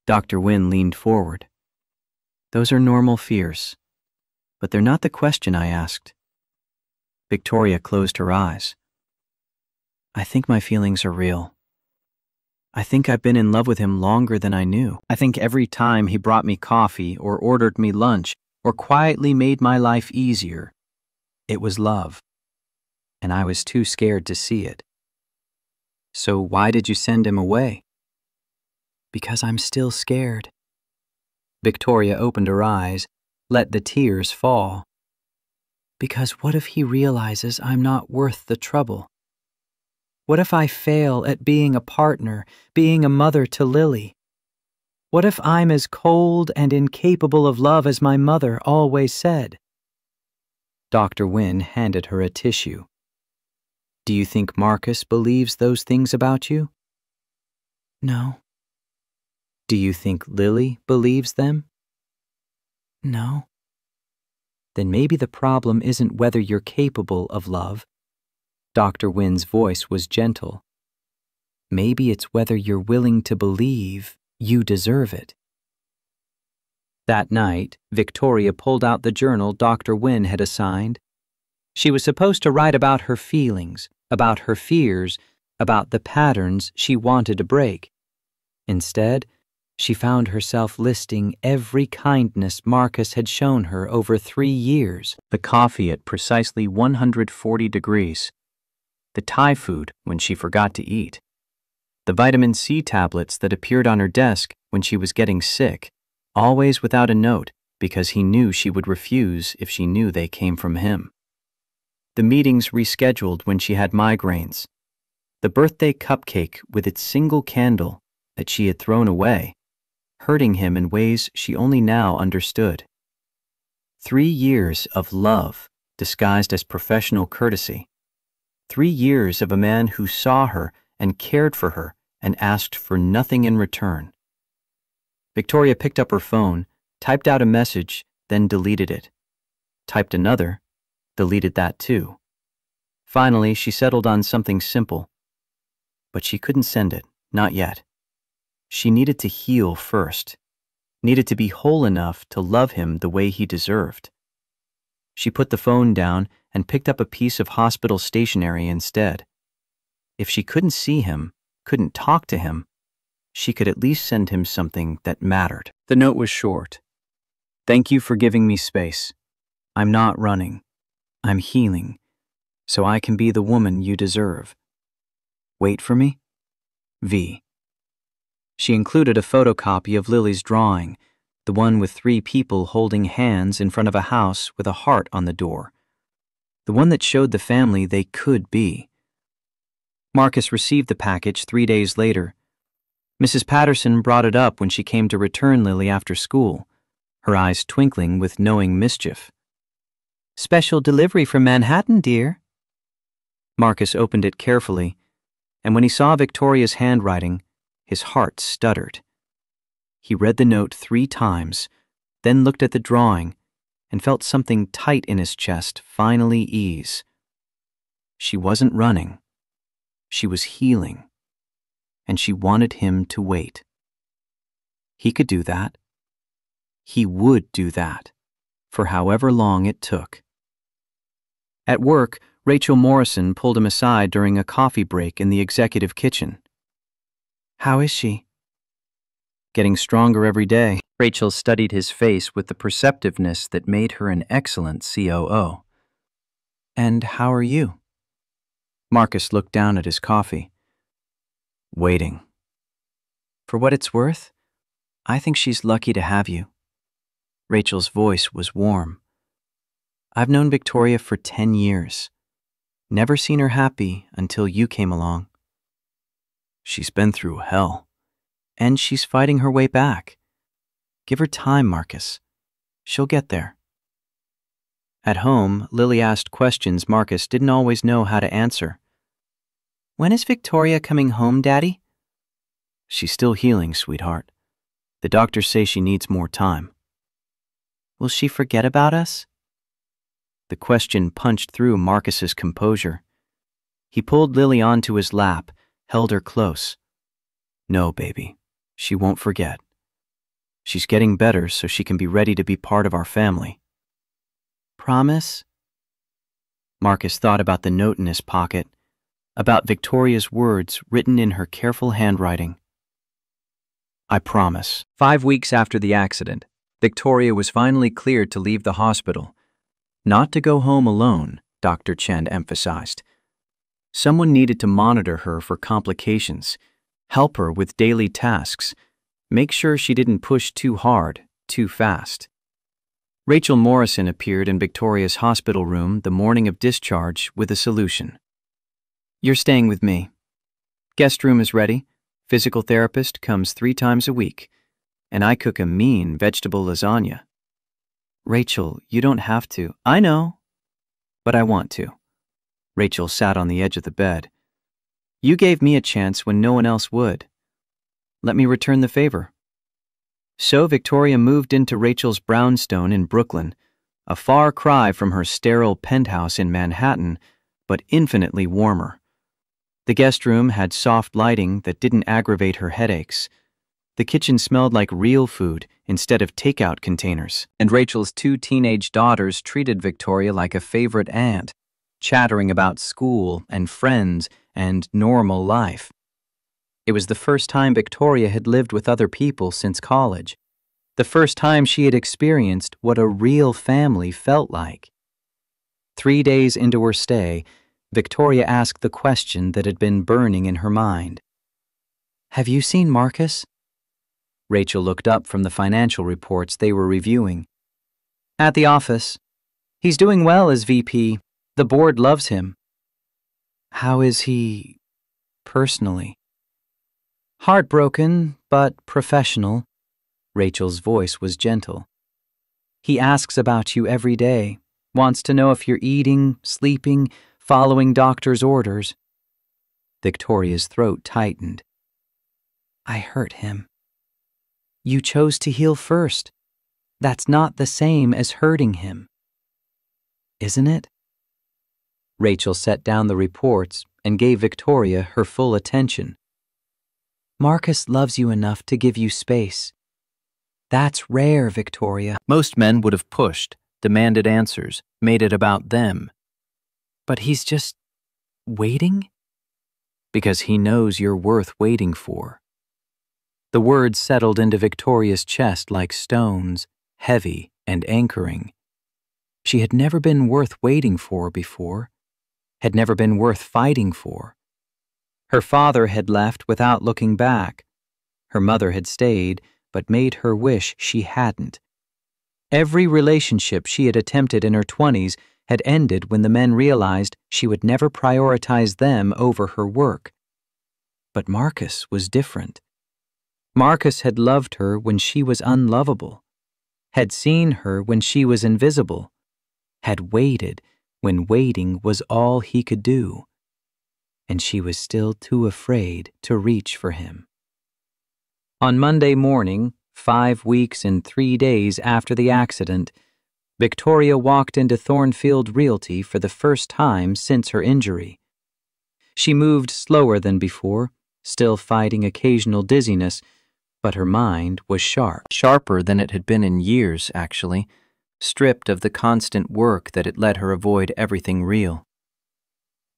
Dr. Nguyen leaned forward. "Those are normal fears, but they're not the question I asked." Victoria closed her eyes. "I think my feelings are real. I think I've been in love with him longer than I knew. I think every time he brought me coffee or ordered me lunch or quietly made my life easier, it was love. And I was too scared to see it." "So why did you send him away?" "Because I'm still scared." Victoria opened her eyes, let the tears fall. "Because what if he realizes I'm not worth the trouble? What if I fail at being a partner, being a mother to Lily? What if I'm as cold and incapable of love as my mother always said?" Dr. Nguyen handed her a tissue. "Do you think Marcus believes those things about you?" "No." "Do you think Lily believes them?" "No." "Then maybe the problem isn't whether you're capable of love." Dr. Nguyen's voice was gentle. "Maybe it's whether you're willing to believe you deserve it." That night, Victoria pulled out the journal Dr. Nguyen had assigned. She was supposed to write about her feelings, about her fears, about the patterns she wanted to break. Instead, she found herself listing every kindness Marcus had shown her over 3 years. The coffee at precisely 140 degrees. the Thai food when she forgot to eat, the vitamin C tablets that appeared on her desk when she was getting sick, always without a note because he knew she would refuse if she knew they came from him. The meetings rescheduled when she had migraines, the birthday cupcake with its single candle that she had thrown away, hurting him in ways she only now understood. 3 years of love disguised as professional courtesy. 3 years of a man who saw her and cared for her and asked for nothing in return. Victoria picked up her phone, typed out a message, then deleted it. Typed another, deleted that too. Finally, she settled on something simple. But she couldn't send it, not yet. She needed to heal first, needed to be whole enough to love him the way he deserved. She put the phone down and picked up a piece of hospital stationery instead. If she couldn't see him, couldn't talk to him, she could at least send him something that mattered. The note was short. Thank you for giving me space. I'm not running. I'm healing, so I can be the woman you deserve. Wait for me? V. She included a photocopy of Lily's drawing, the one with 3 people holding hands in front of a house with a heart on the door, the one that showed the family they could be. Marcus received the package 3 days later. Mrs. Patterson brought it up when she came to return Lily after school, her eyes twinkling with knowing mischief. Special delivery from Manhattan, dear. Marcus opened it carefully, and when he saw Victoria's handwriting, his heart stuttered. He read the note 3 times, then looked at the drawing and felt something tight in his chest finally ease. She wasn't running. She was healing, and she wanted him to wait. He could do that. He would do that, for however long it took. At work, Rachel Morrison pulled him aside during a coffee break in the executive kitchen. How is she? Getting stronger every day. Rachel studied his face with the perceptiveness that made her an excellent COO. And how are you? Marcus looked down at his coffee. Waiting. For what it's worth, I think she's lucky to have you. Rachel's voice was warm. I've known Victoria for 10 years. Never seen her happy until you came along. She's been through hell, and she's fighting her way back. Give her time, Marcus. She'll get there. At home, Lily asked questions Marcus didn't always know how to answer. When is Victoria coming home, Daddy? She's still healing, sweetheart. The doctors say she needs more time. Will she forget about us? The question punched through Marcus's composure. He pulled Lily onto his lap, held her close. No, baby, she won't forget. She's getting better so she can be ready to be part of our family. Promise? Marcus thought about the note in his pocket, about Victoria's words written in her careful handwriting. I promise. 5 weeks after the accident, Victoria was finally cleared to leave the hospital. Not to go home alone, Dr. Chen emphasized. Someone needed to monitor her for complications, help her with daily tasks, make sure she didn't push too hard, too fast. Rachel Morrison appeared in Victoria's hospital room the morning of discharge with a solution. You're staying with me. Guest room is ready. Physical therapist comes 3 times a week, and I cook a mean vegetable lasagna. Rachel, you don't have to. I know, but I want to. Rachel sat on the edge of the bed. You gave me a chance when no one else would. Let me return the favor. So Victoria moved into Rachel's brownstone in Brooklyn, a far cry from her sterile penthouse in Manhattan, but infinitely warmer. The guest room had soft lighting that didn't aggravate her headaches. The kitchen smelled like real food instead of takeout containers, and Rachel's 2 teenage daughters treated Victoria like a favorite aunt, chattering about school and friends and normal life. It was the first time Victoria had lived with other people since college, the first time she had experienced what a real family felt like. 3 days into her stay, Victoria asked the question that had been burning in her mind. Have you seen Marcus? Rachel looked up from the financial reports they were reviewing. At the office. He's doing well as VP. The board loves him. How is he personally? Heartbroken, but professional. Rachel's voice was gentle. He asks about you every day, wants to know if you're eating, sleeping, following doctor's orders. Victoria's throat tightened. I hurt him. You chose to heal first. That's not the same as hurting him. Isn't it? Rachel set down the reports and gave Victoria her full attention. Marcus loves you enough to give you space. That's rare, Victoria. Most men would have pushed, demanded answers, made it about them. But he's just waiting? Because he knows you're worth waiting for. The words settled into Victoria's chest like stones, heavy and anchoring. She had never been worth waiting for before, had never been worth fighting for. Her father had left without looking back. Her mother had stayed, but made her wish she hadn't. Every relationship she had attempted in her 20s had ended when the men realized she would never prioritize them over her work. But Marcus was different. Marcus had loved her when she was unlovable, had seen her when she was invisible, had waited when waiting was all he could do, and she was still too afraid to reach for him. On Monday morning, 5 weeks and 3 days after the accident, Victoria walked into Thornfield Realty for the first time since her injury. She moved slower than before, still fighting occasional dizziness, but her mind was sharp. Sharper than it had been in years, actually, stripped of the constant work that had let her avoid everything real.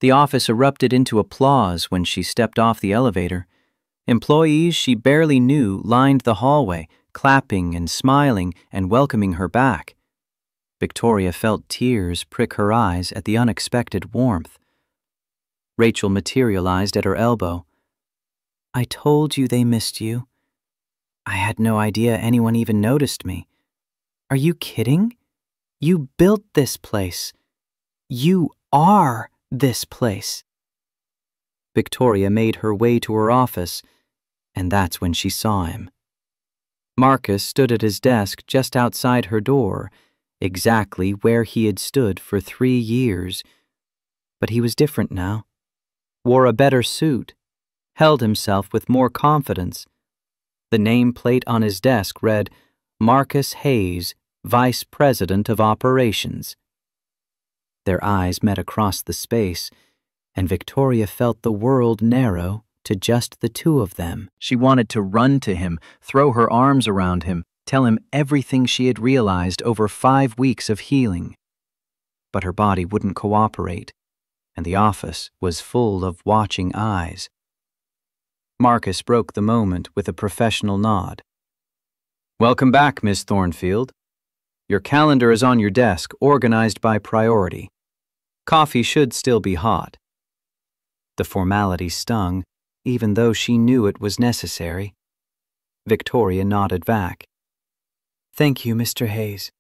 The office erupted into applause when she stepped off the elevator. Employees she barely knew lined the hallway, clapping and smiling and welcoming her back. Victoria felt tears prick her eyes at the unexpected warmth. Rachel materialized at her elbow. I told you they missed you. I had no idea anyone even noticed me. Are you kidding? You built this place. You are this place. Victoria made her way to her office, and that's when she saw him. Marcus stood at his desk just outside her door, exactly where he had stood for 3 years. But he was different now. Wore a better suit, held himself with more confidence. The nameplate on his desk read, Marcus Hayes, Vice President of Operations. Their eyes met across the space, and Victoria felt the world narrow to just the two of them. She wanted to run to him, throw her arms around him, tell him everything she had realized over 5 weeks of healing. But her body wouldn't cooperate, and the office was full of watching eyes. Marcus broke the moment with a professional nod. Welcome back, Miss Thornfield. Your calendar is on your desk, organized by priority. Coffee should still be hot. The formality stung, even though she knew it was necessary. Victoria nodded back. Thank you, Mr. Hayes.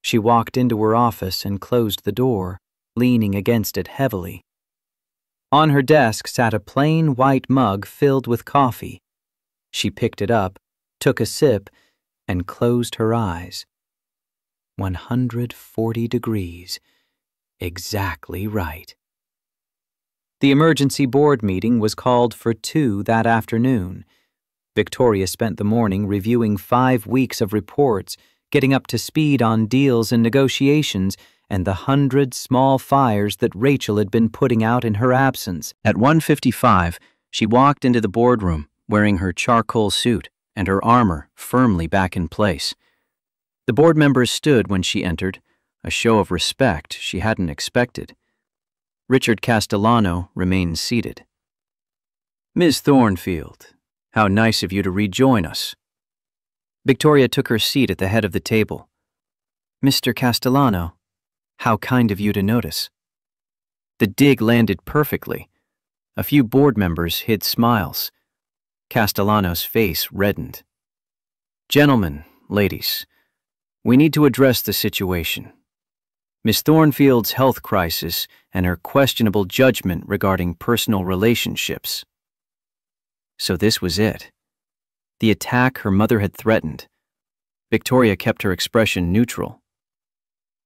She walked into her office and closed the door, leaning against it heavily. On her desk sat a plain white mug filled with coffee. She picked it up, took a sip, and closed her eyes. 140 degrees. Exactly right. The emergency board meeting was called for 2 that afternoon. Victoria spent the morning reviewing 5 weeks of reports, getting up to speed on deals and negotiations, and the 100 small fires that Rachel had been putting out in her absence. At 1:55, she walked into the boardroom, wearing her charcoal suit and her armor firmly back in place. The board members stood when she entered, a show of respect she hadn't expected. Richard Castellano remained seated. Ms. Thornfield, how nice of you to rejoin us. Victoria took her seat at the head of the table. Mr. Castellano, how kind of you to notice. The dig landed perfectly. A few board members hid smiles. Castellano's face reddened. Gentlemen, ladies, we need to address the situation. Miss Thornfield's health crisis and her questionable judgment regarding personal relationships. So this was it. The attack her mother had threatened. Victoria kept her expression neutral.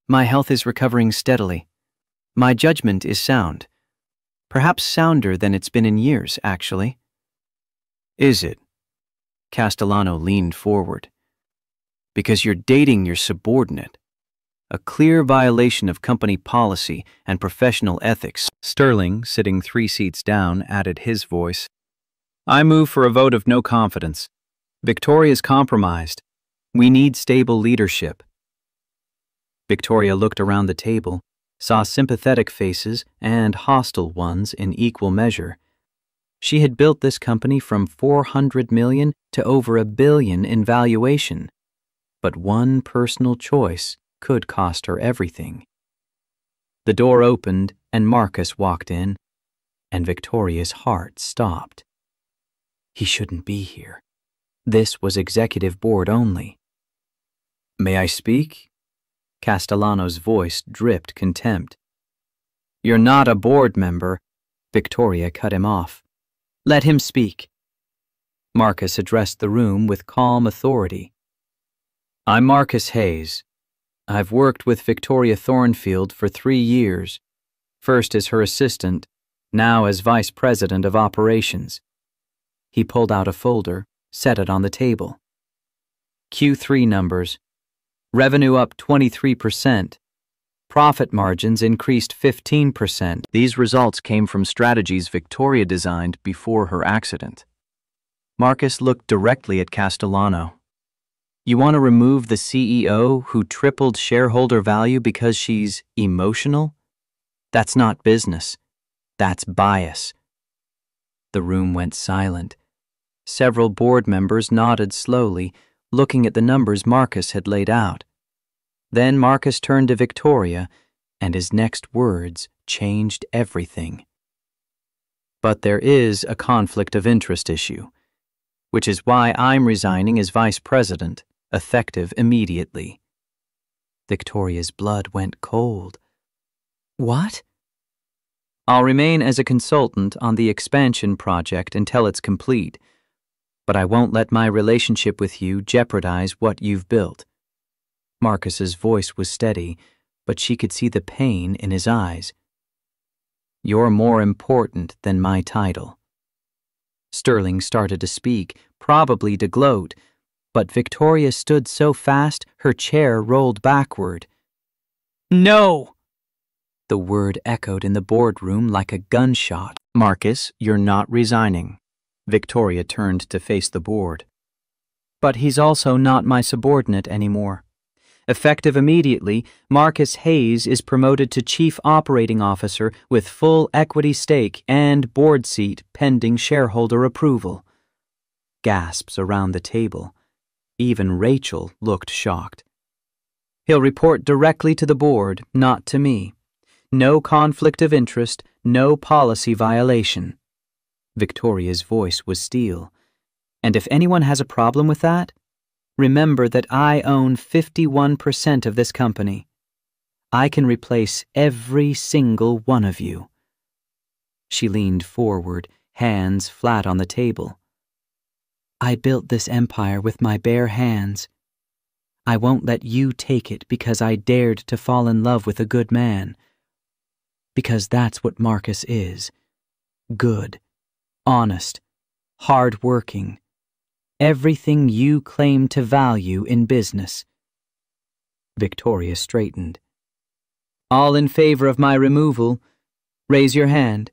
My health is recovering steadily. My judgment is sound. Perhaps sounder than it's been in years, actually. Is it? Castellano leaned forward. Because you're dating your subordinate. A clear violation of company policy and professional ethics. Sterling, sitting 3 seats down, added his voice. I move for a vote of no confidence. Victoria's compromised. We need stable leadership. Victoria looked around the table, saw sympathetic faces and hostile ones in equal measure. She had built this company from $400 million to over $1 billion in valuation. But one personal choice could cost her everything. The door opened and Marcus walked in, and Victoria's heart stopped. He shouldn't be here. This was executive board only. May I speak? Castellano's voice dripped contempt. You're not a board member. Victoria cut him off. Let him speak. Marcus addressed the room with calm authority. I'm Marcus Hayes. I've worked with Victoria Thornfield for 3 years, first as her assistant, now as vice president of operations. He pulled out a folder, set it on the table. Q3 numbers. Revenue up 23%. Profit margins increased 15%. These results came from strategies Victoria designed before her accident. Marcus looked directly at Castellano. You want to remove the CEO who tripled shareholder value because she's emotional? That's not business. That's bias. The room went silent. Several board members nodded slowly, looking at the numbers Marcus had laid out. Then Marcus turned to Victoria, and his next words changed everything. But there is a conflict of interest issue, which is why I'm resigning as vice president, effective immediately. Victoria's blood went cold. What? I'll remain as a consultant on the expansion project until it's complete, but I won't let my relationship with you jeopardize what you've built. Marcus's voice was steady, but she could see the pain in his eyes. You're more important than my title. Sterling started to speak, probably to gloat, but Victoria stood so fast her chair rolled backward. No! The word echoed in the boardroom like a gunshot. Marcus, you're not resigning. Victoria turned to face the board. But he's also not my subordinate anymore. Effective immediately, Marcus Hayes is promoted to Chief Operating Officer with full equity stake and board seat pending shareholder approval. Gasps around the table. Even Rachel looked shocked. He'll report directly to the board, not to me. No conflict of interest, no policy violation. Victoria's voice was steel. And if anyone has a problem with that, remember that I own 51% of this company. I can replace every single one of you. She leaned forward, hands flat on the table. I built this empire with my bare hands. I won't let you take it because I dared to fall in love with a good man. Because that's what Marcus is. Good, honest, hard-working. Everything you claim to value in business. Victoria straightened. All in favor of my removal, raise your hand.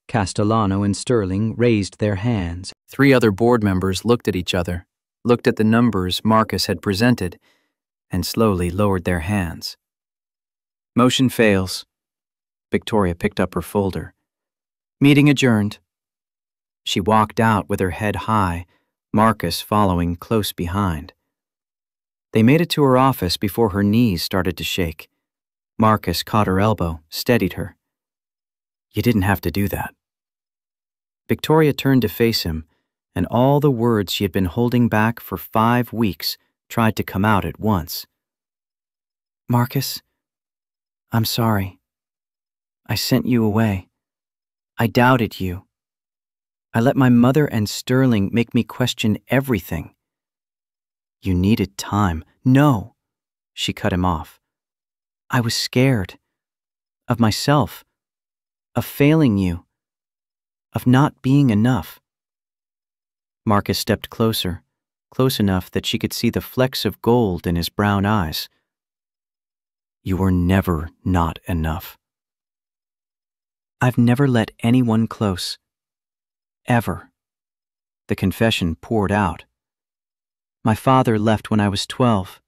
Castellano and Sterling raised their hands. 3 other board members looked at each other, looked at the numbers Marcus had presented, and slowly lowered their hands. Motion fails. Victoria picked up her folder. Meeting adjourned. She walked out with her head high, Marcus following close behind. They made it to her office before her knees started to shake. Marcus caught her elbow, steadied her. You didn't have to do that. Victoria turned to face him, and all the words she had been holding back for 5 weeks tried to come out at once. Marcus, I'm sorry. I sent you away. I doubted you. I let my mother and Sterling make me question everything. You needed time. No, she cut him off. I was scared. Of myself. Of failing you. Of not being enough. Marcus stepped closer, close enough that she could see the flecks of gold in his brown eyes. You were never not enough. I've never let anyone close. Ever. The confession poured out. My father left when I was 12.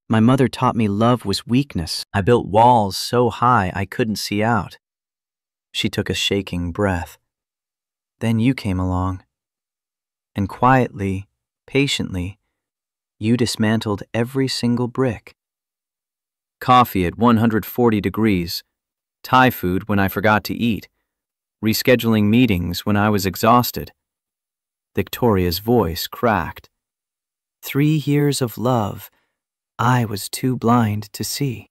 My mother taught me love was weakness. I built walls so high I couldn't see out. She took a shaking breath. Then you came along. And quietly, patiently, you dismantled every single brick. Coffee at 140 degrees, Thai food when I forgot to eat, rescheduling meetings when I was exhausted. Victoria's voice cracked. 3 years of love I was too blind to see.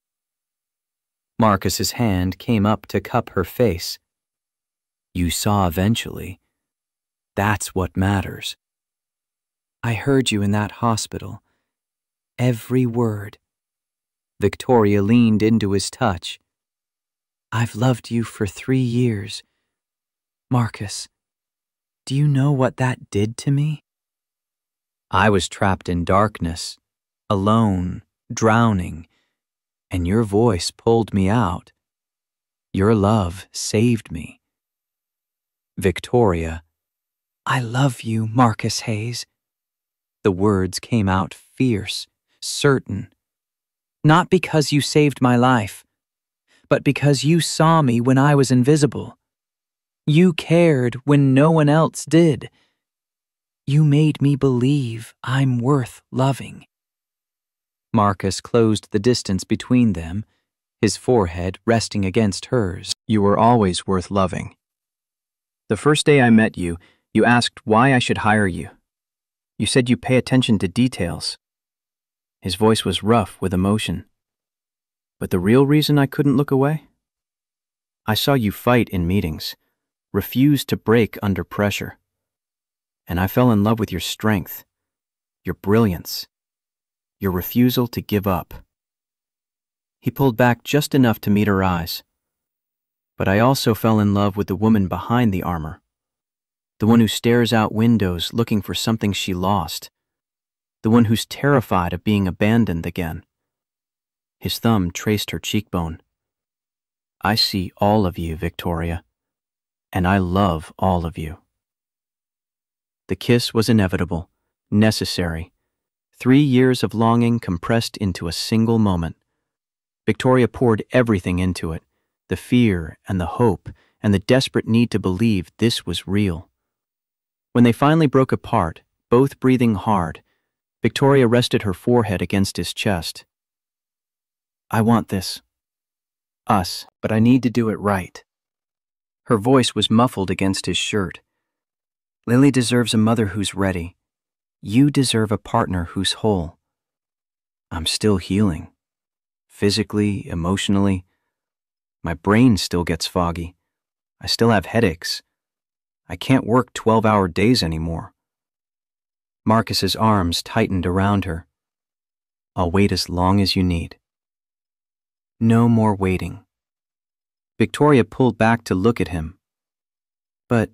Marcus's hand came up to cup her face. You saw eventually. That's what matters. I heard you in that hospital. Every word. Victoria leaned into his touch. I've loved you for 3 years. Marcus, do you know what that did to me? I was trapped in darkness, alone, drowning, and your voice pulled me out. Your love saved me. Victoria, I love you, Marcus Hayes. The words came out fierce, certain. Not because you saved my life, but because you saw me when I was invisible. You cared when no one else did. You made me believe I'm worth loving. Marcus closed the distance between them, his forehead resting against hers. You were always worth loving. The first day I met you, you asked why I should hire you. You said you pay attention to details. His voice was rough with emotion. But the real reason I couldn't look away? I saw you fight in meetings, refuse to break under pressure. And I fell in love with your strength, your brilliance, your refusal to give up. He pulled back just enough to meet her eyes. But I also fell in love with the woman behind the armor, the one who stares out windows looking for something she lost, the one who's terrified of being abandoned again. His thumb traced her cheekbone. I see all of you, Victoria, and I love all of you. The kiss was inevitable, necessary. 3 years of longing compressed into a single moment. Victoria poured everything into it, the fear and the hope and the desperate need to believe this was real. When they finally broke apart, both breathing hard, Victoria rested her forehead against his chest. I want this. Us, but I need to do it right. Her voice was muffled against his shirt. Lily deserves a mother who's ready. You deserve a partner who's whole. I'm still healing. Physically, emotionally. My brain still gets foggy. I still have headaches. I can't work 12-hour days anymore. Marcus's arms tightened around her. I'll wait as long as you need. No more waiting. Victoria pulled back to look at him. But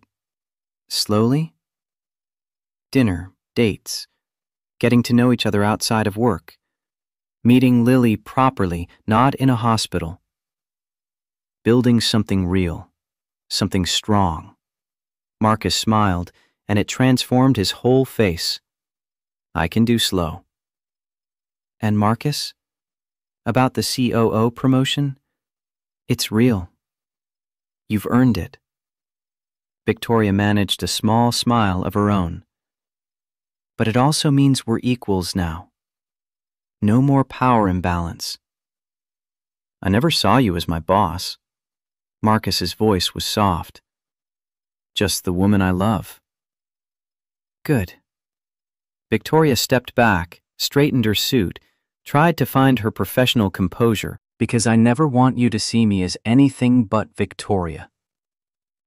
slowly? Dinner, dates, getting to know each other outside of work, meeting Lily properly, not in a hospital. Building something real, something strong. Marcus smiled, and it transformed his whole face. I can do slow. And Marcus? About the COO promotion? It's real. You've earned it. Victoria managed a small smile of her own. But it also means we're equals now. No more power imbalance. I never saw you as my boss. Marcus's voice was soft. Just the woman I love. Good. Victoria stepped back, straightened her suit, tried to find her professional composure. Because I never want you to see me as anything but Victoria.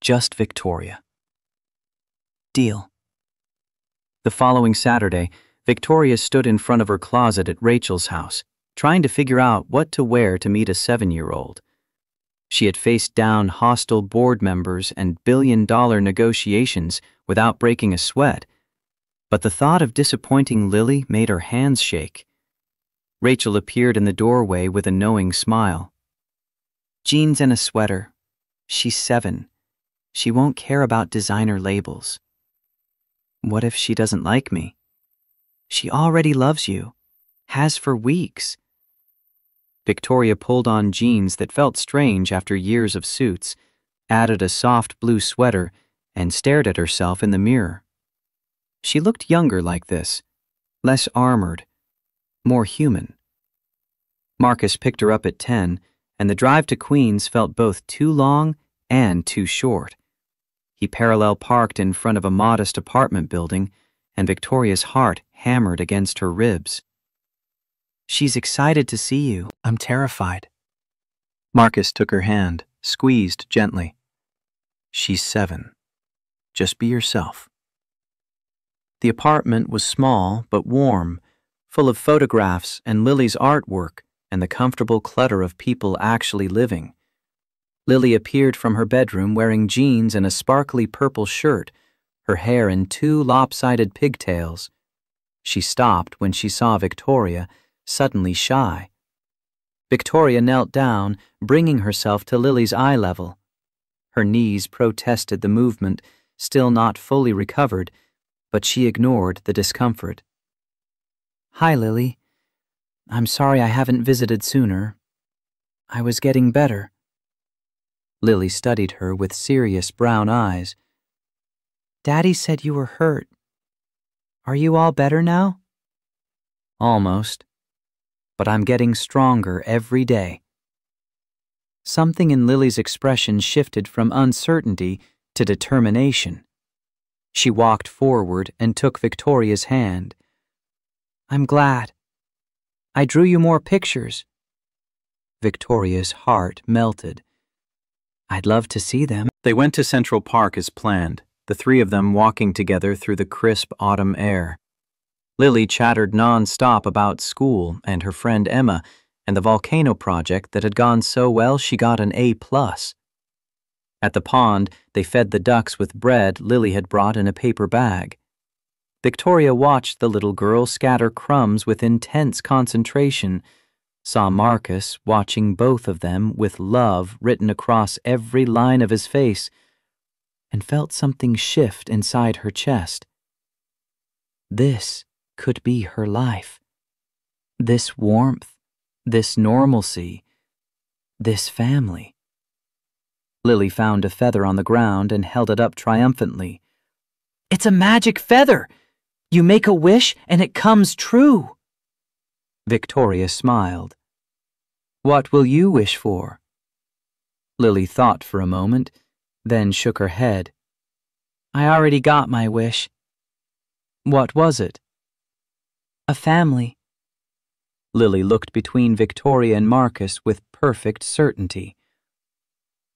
Just Victoria. Deal. The following Saturday, Victoria stood in front of her closet at Rachel's house, trying to figure out what to wear to meet a 7-year-old. She had faced down hostile board members and billion-dollar negotiations without breaking a sweat, but the thought of disappointing Lily made her hands shake. Rachel appeared in the doorway with a knowing smile. Jeans and a sweater. She's 7. She won't care about designer labels. What if she doesn't like me? She already loves you. Has for weeks. Victoria pulled on jeans that felt strange after years of suits, added a soft blue sweater, and stared at herself in the mirror. She looked younger like this, less armored, more human. Marcus picked her up at 10, and the drive to Queens felt both too long and too short. He parallel parked in front of a modest apartment building, and Victoria's heart hammered against her ribs. She's excited to see you. I'm terrified. Marcus took her hand, squeezed gently. She's 7. Just be yourself. The apartment was small but warm, full of photographs and Lily's artwork and the comfortable clutter of people actually living. Lily appeared from her bedroom wearing jeans and a sparkly purple shirt, her hair in 2 lopsided pigtails. She stopped when she saw Victoria, suddenly shy. Victoria knelt down, bringing herself to Lily's eye level. Her knees protested the movement, still not fully recovered, but she ignored the discomfort. Hi, Lily. I'm sorry I haven't visited sooner. I was getting better. Lily studied her with serious brown eyes. Daddy said you were hurt. Are you all better now? Almost. But I'm getting stronger every day. Something in Lily's expression shifted from uncertainty to determination. She walked forward and took Victoria's hand. I'm glad. I drew you more pictures. Victoria's heart melted. I'd love to see them. They went to Central Park as planned, the 3 of them walking together through the crisp autumn air. Lily chattered non-stop about school and her friend Emma and the volcano project that had gone so well she got an A+. At the pond, they fed the ducks with bread Lily had brought in a paper bag. Victoria watched the little girl scatter crumbs with intense concentration, saw Marcus watching both of them with love written across every line of his face, and felt something shift inside her chest. This could be her life. This warmth, this normalcy, this family. Lily found a feather on the ground and held it up triumphantly. It's a magic feather! You make a wish and it comes true. Victoria smiled. What will you wish for? Lily thought for a moment, then shook her head. I already got my wish. What was it? A family. Lily looked between Victoria and Marcus with perfect certainty.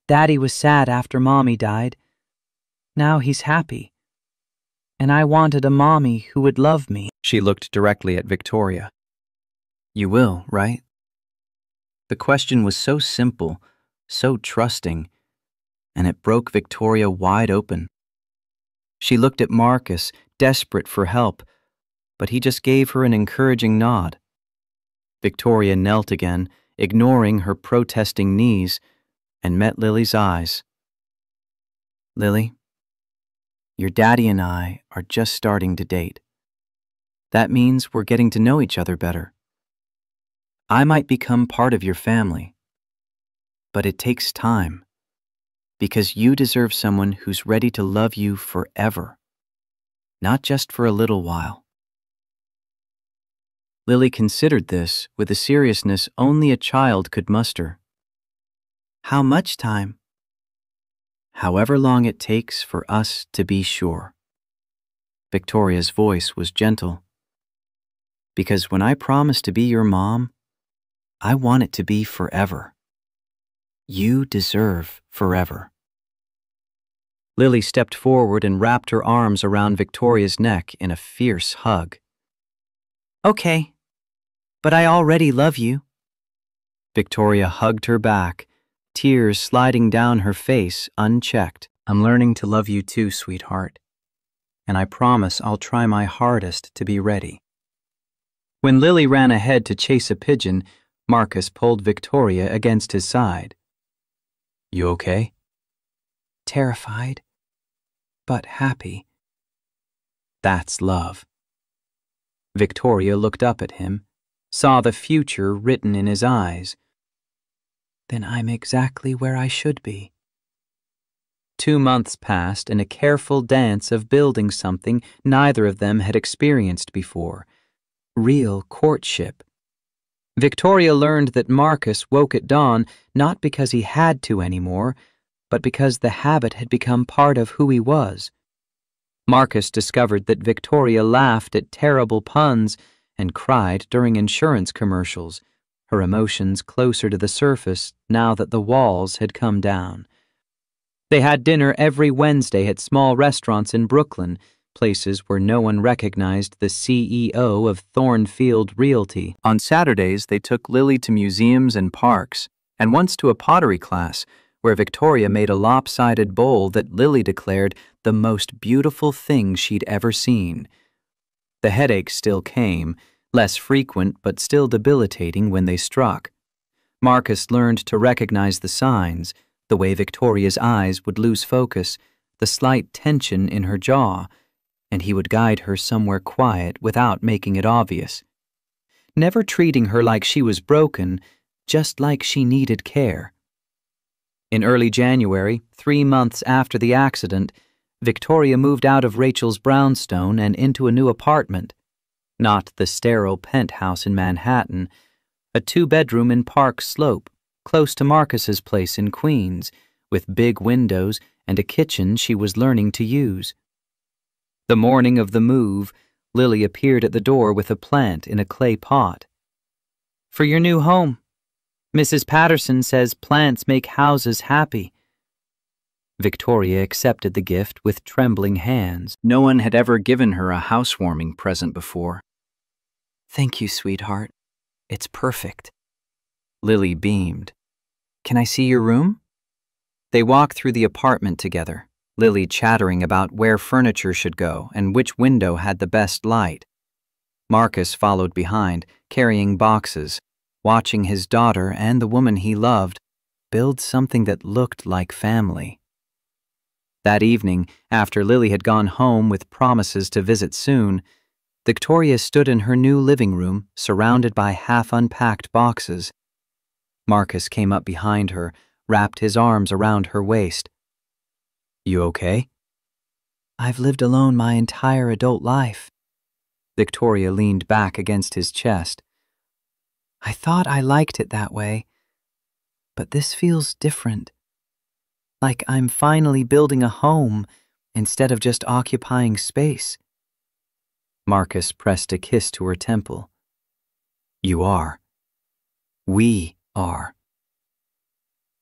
Daddy was sad after Mommy died. Now he's happy. And I wanted a mommy who would love me. She looked directly at Victoria. You will, right? The question was so simple, so trusting, and it broke Victoria wide open. She looked at Marcus, desperate for help, but he just gave her an encouraging nod. Victoria knelt again, ignoring her protesting knees, and met Lily's eyes. Lily, your daddy and I are just starting to date. That means we're getting to know each other better. I might become part of your family, but it takes time, because you deserve someone who's ready to love you forever, not just for a little while. Lily considered this with a seriousness only a child could muster. How much time? however long it takes for us to be sure. Victoria's voice was gentle. Because when I promise to be your mom, I want it to be forever. You deserve forever. Lily stepped forward and wrapped her arms around Victoria's neck in a fierce hug. Okay, but I already love you. Victoria hugged her back, tears sliding down her face unchecked. I'm learning to love you too, sweetheart, and I promise I'll try my hardest to be ready. When Lily ran ahead to chase a pigeon, Marcus pulled Victoria against his side. You okay? Terrified, but happy. That's love. Victoria looked up at him, saw the future written in his eyes. Then I'm exactly where I should be. 2 months passed in a careful dance of building something neither of them had experienced before. Real courtship. Victoria learned that Marcus woke at dawn not because he had to anymore, but because the habit had become part of who he was. Marcus discovered that Victoria laughed at terrible puns and cried during insurance commercials, her emotions closer to the surface now that the walls had come down. They had dinner every Wednesday at small restaurants in Brooklyn, places where no one recognized the CEO of Thornfield Realty. On Saturdays, they took Lily to museums and parks, and once to a pottery class, where Victoria made a lopsided bowl that Lily declared the most beautiful thing she'd ever seen. The headaches still came, less frequent but still debilitating when they struck. Marcus learned to recognize the signs, the way Victoria's eyes would lose focus, the slight tension in her jaw, and he would guide her somewhere quiet without making it obvious. Never treating her like she was broken, just like she needed care. In early January, 3 months after the accident, Victoria moved out of Rachel's brownstone and into a new apartment. Not the sterile penthouse in Manhattan, a 2-bedroom in Park Slope, close to Marcus's place in Queens, with big windows and a kitchen she was learning to use. The morning of the move, Lily appeared at the door with a plant in a clay pot. For your new home. Mrs. Patterson says plants make houses happy. Victoria accepted the gift with trembling hands. No one had ever given her a housewarming present before. Thank you, sweetheart. It's perfect. Lily beamed. Can I see your room? They walked through the apartment together, Lily chattering about where furniture should go and which window had the best light. Marcus followed behind, carrying boxes, watching his daughter and the woman he loved build something that looked like family. That evening, after Lily had gone home with promises to visit soon, Victoria stood in her new living room, surrounded by half-unpacked boxes. Marcus came up behind her, wrapped his arms around her waist. You okay? I've lived alone my entire adult life. Victoria leaned back against his chest. I thought I liked it that way, but this feels different. Like I'm finally building a home instead of just occupying space. Marcus pressed a kiss to her temple. You are. We are.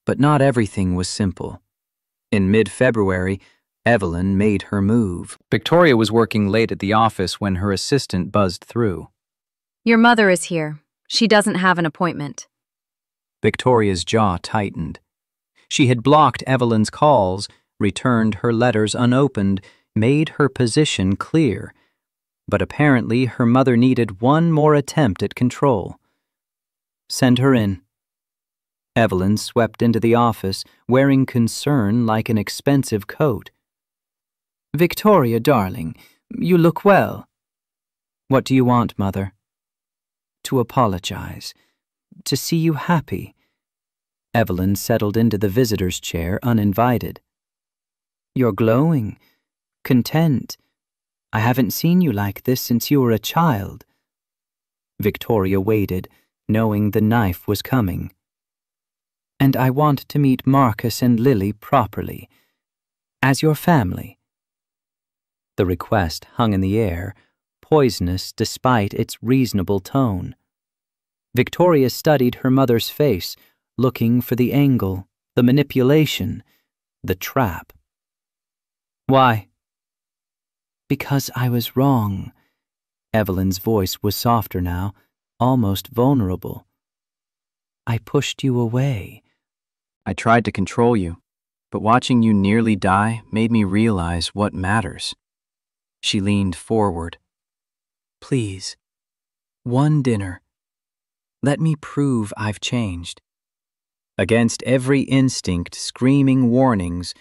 But not everything was simple. In mid-February, Evelyn made her move. Victoria was working late at the office when her assistant buzzed through. Your mother is here. She doesn't have an appointment. Victoria's jaw tightened. She had blocked Evelyn's calls, returned her letters unopened, made her position clear. But apparently her mother needed one more attempt at control. Send her in. Evelyn swept into the office, wearing concern like an expensive coat. Victoria, darling, you look well. What do you want, Mother? To apologize. To see you happy. Evelyn settled into the visitor's chair uninvited. You're glowing. Content. I haven't seen you like this since you were a child. Victoria waited, knowing the knife was coming. And I want to meet Marcus and Lily properly, as your family. The request hung in the air, poisonous despite its reasonable tone. Victoria studied her mother's face, looking for the angle, the manipulation, the trap. Why? Because I was wrong. Evelyn's voice was softer now, almost vulnerable. I pushed you away. I tried to control you, but watching you nearly die made me realize what matters. She leaned forward. Please, one dinner. Let me prove I've changed. Against every instinct screaming warnings,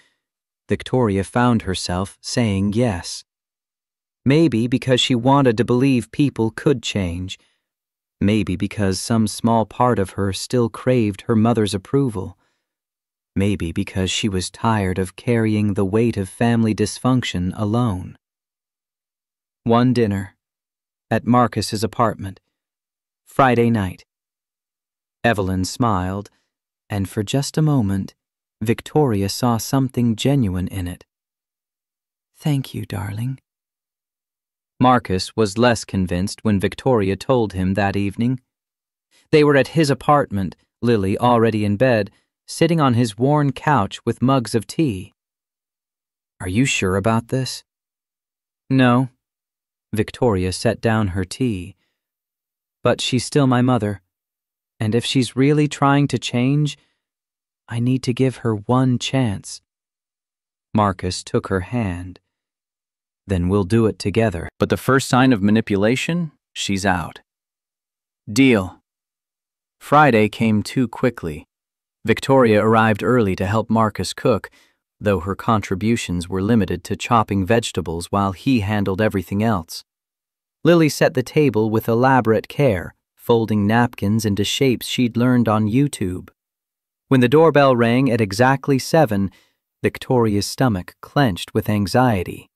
Victoria found herself saying yes. Maybe because she wanted to believe people could change. Maybe because some small part of her still craved her mother's approval. Maybe because she was tired of carrying the weight of family dysfunction alone. One dinner, at Marcus's apartment, Friday night. Evelyn smiled, and for just a moment, Victoria saw something genuine in it. Thank you, darling. Marcus was less convinced when Victoria told him that evening. They were at his apartment, Lily already in bed, sitting on his worn couch with mugs of tea. Are you sure about this? No. Victoria set down her tea. But she's still my mother, and if she's really trying to change, I need to give her one chance. Marcus took her hand. Then we'll do it together. But the first sign of manipulation, she's out. Deal. Friday came too quickly. Victoria arrived early to help Marcus cook, though her contributions were limited to chopping vegetables while he handled everything else. Lily set the table with elaborate care, folding napkins into shapes she'd learned on YouTube. When the doorbell rang at exactly 7, Victoria's stomach clenched with anxiety.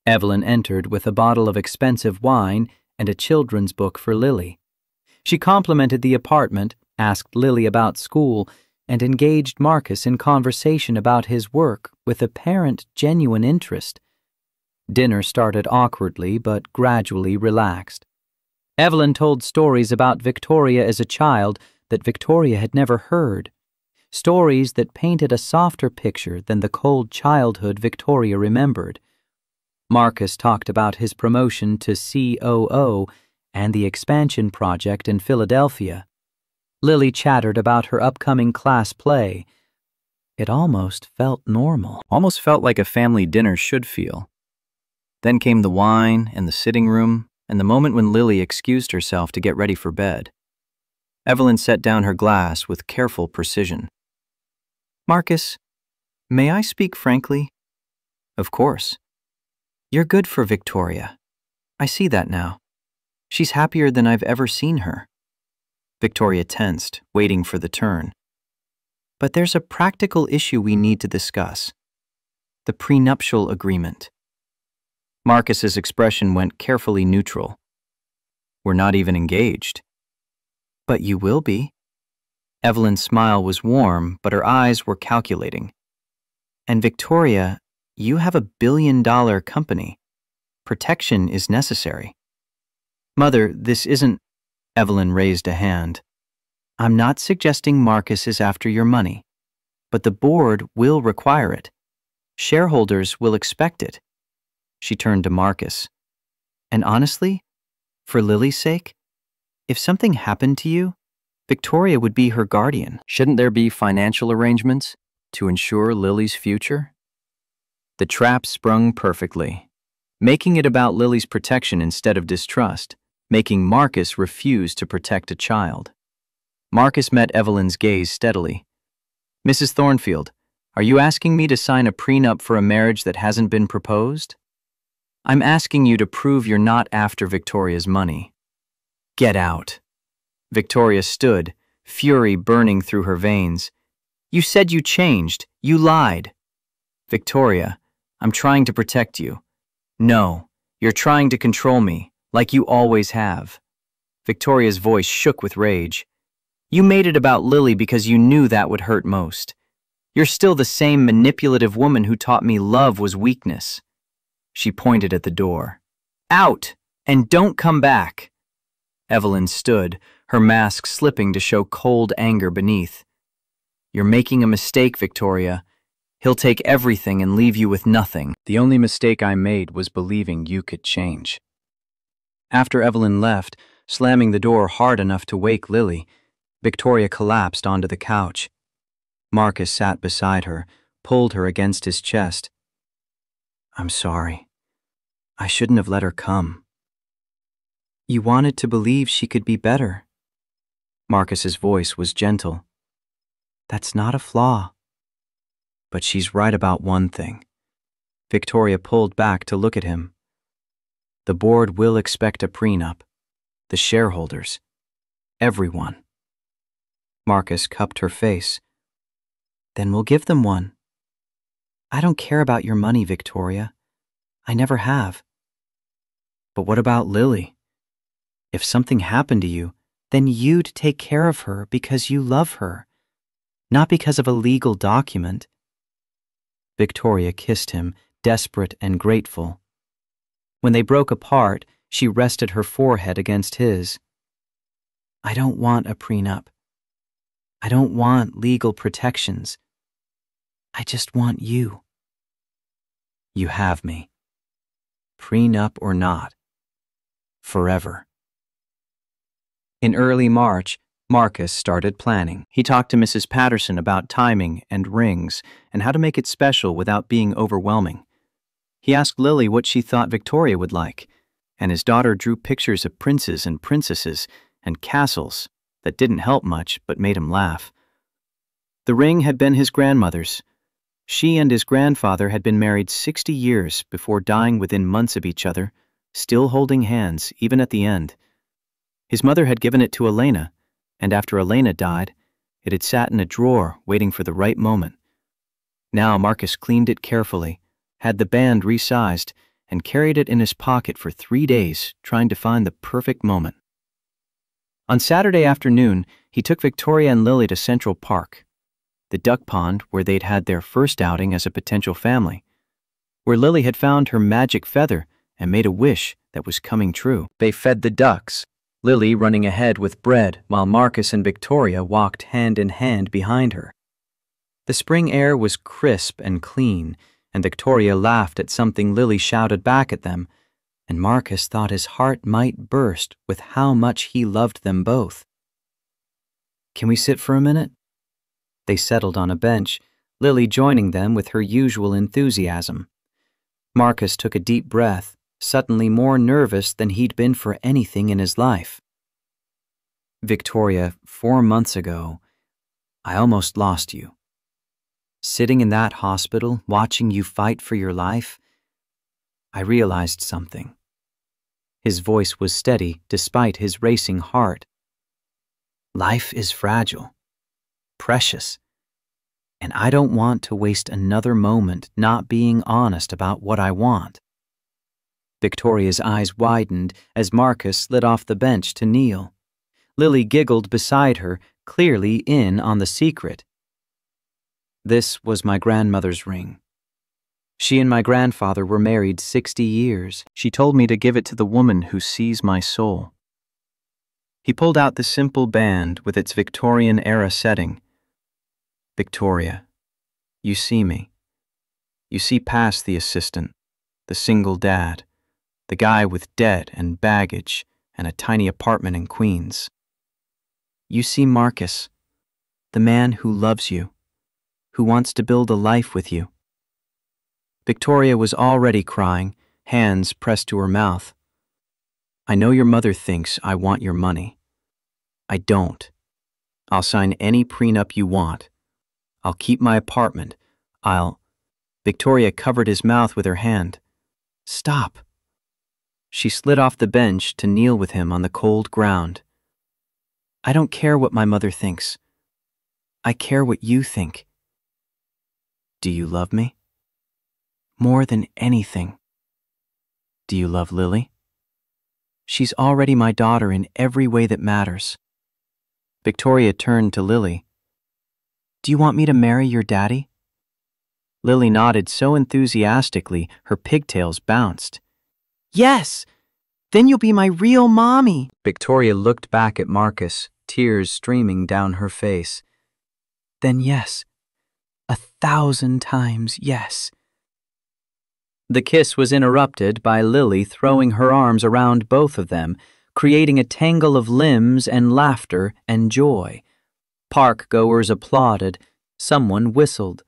Evelyn entered with a bottle of expensive wine and a children's book for Lily. She complimented the apartment, asked Lily about school, and engaged Marcus in conversation about his work with apparent genuine interest. Dinner started awkwardly but gradually relaxed. Evelyn told stories about Victoria as a child that Victoria had never heard, stories that painted a softer picture than the cold childhood Victoria remembered. Marcus talked about his promotion to COO and the expansion project in Philadelphia. Lily chattered about her upcoming class play. It almost felt normal. Almost felt like a family dinner should feel. Then came the wine and the sitting room and the moment when Lily excused herself to get ready for bed. Evelyn set down her glass with careful precision. Marcus, may I speak frankly? Of course. You're good for Victoria. I see that now. She's happier than I've ever seen her. Victoria tensed, waiting for the turn. But there's a practical issue we need to discuss. The prenuptial agreement. Marcus's expression went carefully neutral. We're not even engaged. But you will be. Evelyn's smile was warm, but her eyes were calculating. And Victoria, you have a billion-dollar company. Protection is necessary. Mother, this isn't... Evelyn raised a hand. I'm not suggesting Marcus is after your money, but the board will require it. Shareholders will expect it. She turned to Marcus. And honestly, for Lily's sake, if something happened to you, Victoria would be her guardian. Shouldn't there be financial arrangements to ensure Lily's future? The trap sprung perfectly, making it about Lily's protection instead of distrust, making Marcus refuse to protect a child. Marcus met Evelyn's gaze steadily. Mrs. Thornfield, are you asking me to sign a prenup for a marriage that hasn't been proposed? I'm asking you to prove you're not after Victoria's money. Get out. Victoria stood, fury burning through her veins. You said you changed. You lied. Victoria, I'm trying to protect you. No, you're trying to control me, like you always have. Victoria's voice shook with rage. You made it about Lily because you knew that would hurt most. You're still the same manipulative woman who taught me love was weakness. She pointed at the door. Out! And don't come back! Evelyn stood, her mask slipping to show cold anger beneath. You're making a mistake, Victoria. He'll take everything and leave you with nothing. The only mistake I made was believing you could change. After Evelyn left, slamming the door hard enough to wake Lily, Victoria collapsed onto the couch. Marcus sat beside her, pulled her against his chest. I'm sorry. I shouldn't have let her come. You wanted to believe she could be better. Marcus's voice was gentle. That's not a flaw. But she's right about one thing. Victoria pulled back to look at him. The board will expect a prenup. The shareholders. Everyone. Marcus cupped her face. Then we'll give them one. I don't care about your money, Victoria. I never have. But what about Lily? If something happened to you, then you'd take care of her because you love her, not because of a legal document. Victoria kissed him, desperate and grateful. When they broke apart, she rested her forehead against his. I don't want a prenup. I don't want legal protections. I just want you. You have me. Prenup or not. Forever. In early March, Marcus started planning. He talked to Mrs. Patterson about timing and rings and how to make it special without being overwhelming. He asked Lily what she thought Victoria would like, and his daughter drew pictures of princes and princesses and castles that didn't help much but made him laugh. The ring had been his grandmother's. She and his grandfather had been married 60 years before dying within months of each other, still holding hands even at the end. His mother had given it to Elena, and after Elena died, it had sat in a drawer waiting for the right moment. Now Marcus cleaned it carefully, had the band resized, and carried it in his pocket for 3 days, trying to find the perfect moment. On Saturday afternoon, he took Victoria and Lily to Central Park, the duck pond where they'd had their first outing as a potential family, where Lily had found her magic feather and made a wish that was coming true. They fed the ducks, Lily running ahead with bread while Marcus and Victoria walked hand in hand behind her. The spring air was crisp and clean, and Victoria laughed at something Lily shouted back at them, and Marcus thought his heart might burst with how much he loved them both. Can we sit for a minute? They settled on a bench, Lily joining them with her usual enthusiasm. Marcus took a deep breath, suddenly more nervous than he'd been for anything in his life. Victoria, 4 months ago, I almost lost you. Sitting in that hospital, watching you fight for your life, I realized something. His voice was steady despite his racing heart. Life is fragile, precious, and I don't want to waste another moment not being honest about what I want. Victoria's eyes widened as Marcus slid off the bench to kneel. Lily giggled beside her, clearly in on the secret. This was my grandmother's ring. She and my grandfather were married 60 years. She told me to give it to the woman who sees my soul. He pulled out the simple band with its Victorian-era setting. Victoria, you see me. You see past the assistant, the single dad, the guy with debt and baggage and a tiny apartment in Queens. You see Marcus, the man who loves you, who wants to build a life with you. Victoria was already crying, hands pressed to her mouth. I know your mother thinks I want your money. I don't. I'll sign any prenup you want. I'll keep my apartment. Victoria covered his mouth with her hand. Stop. She slid off the bench to kneel with him on the cold ground. I don't care what my mother thinks. I care what you think. Do you love me? More than anything. Do you love Lily? She's already my daughter in every way that matters. Victoria turned to Lily. Do you want me to marry your daddy? Lily nodded so enthusiastically her pigtails bounced. Yes! Then you'll be my real mommy. Victoria looked back at Marcus, tears streaming down her face. Then yes. 1,000 times yes. The kiss was interrupted by Lily throwing her arms around both of them, creating a tangle of limbs and laughter and joy. Park goers applauded. Someone whistled.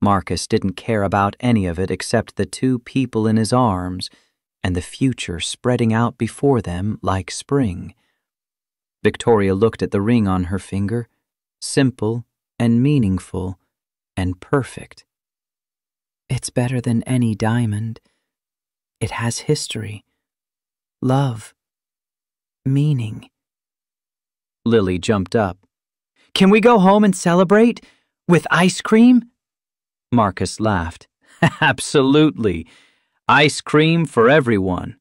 Marcus didn't care about any of it except the two people in his arms and the future spreading out before them like spring. Victoria looked at the ring on her finger, simple and meaningful and perfect. It's better than any diamond. It has history, love, meaning. Lily jumped up. Can we go home and celebrate? With ice cream? Marcus laughed. Absolutely. Ice cream for everyone.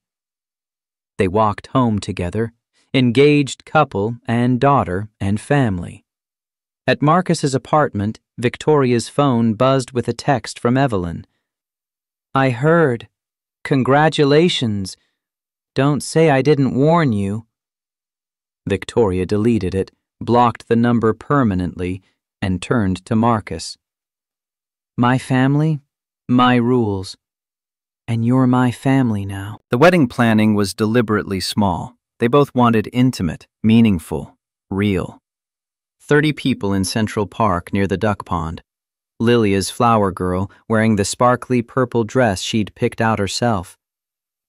They walked home together, engaged couple and daughter and family. At Marcus's apartment, Victoria's phone buzzed with a text from Evelyn. I heard. Congratulations. Don't say I didn't warn you. Victoria deleted it, blocked the number permanently, and turned to Marcus. My family, my rules. And you're my family now. The wedding planning was deliberately small. They both wanted intimate, meaningful, real. 30 people in Central Park near the duck pond. Lilia's flower girl wearing the sparkly purple dress she'd picked out herself.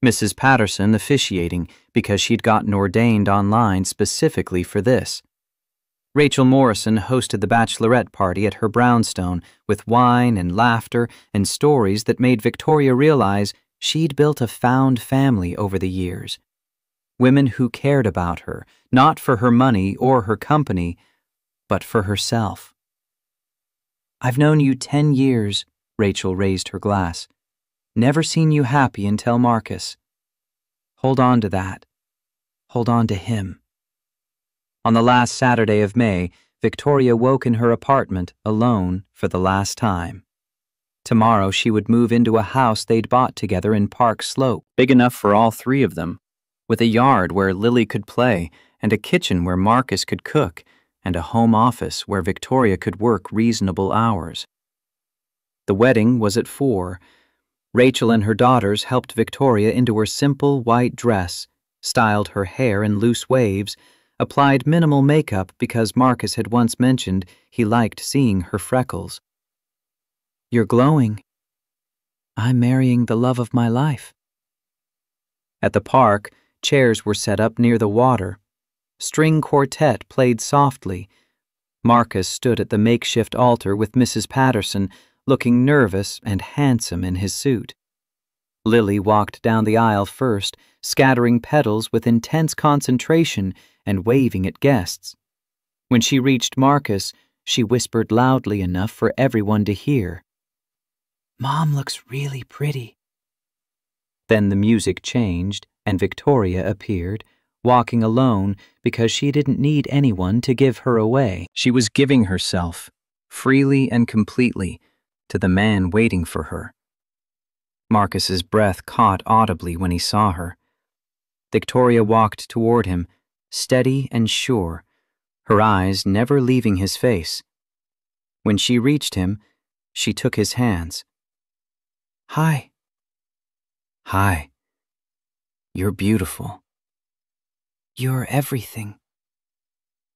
Mrs. Patterson officiating because she'd gotten ordained online specifically for this. Rachel Morrison hosted the bachelorette party at her brownstone with wine and laughter and stories that made Victoria realize she'd built a found family over the years. Women who cared about her, not for her money or her company, but for herself. I've known you 10 years, Rachel raised her glass. Never seen you happy until Marcus. Hold on to that. Hold on to him. On the last Saturday of May, Victoria woke in her apartment alone for the last time. Tomorrow she would move into a house they'd bought together in Park Slope, big enough for all three of them, with a yard where Lily could play and a kitchen where Marcus could cook and a home office where Victoria could work reasonable hours. The wedding was at 4. Rachel and her daughters helped Victoria into her simple white dress, styled her hair in loose waves, applied minimal makeup because Marcus had once mentioned he liked seeing her freckles. You're glowing. I'm marrying the love of my life. At the park, chairs were set up near the water. String quartet played softly. Marcus stood at the makeshift altar with Mrs. Patterson, looking nervous and handsome in his suit. Lily walked down the aisle first, scattering petals with intense concentration and waving at guests. When she reached Marcus, she whispered loudly enough for everyone to hear. Mom looks really pretty. Then the music changed and Victoria appeared, walking alone because she didn't need anyone to give her away. She was giving herself, freely and completely, to the man waiting for her. Marcus's breath caught audibly when he saw her. Victoria walked toward him, steady and sure, her eyes never leaving his face. When she reached him, she took his hands. Hi. Hi. You're beautiful. You're everything.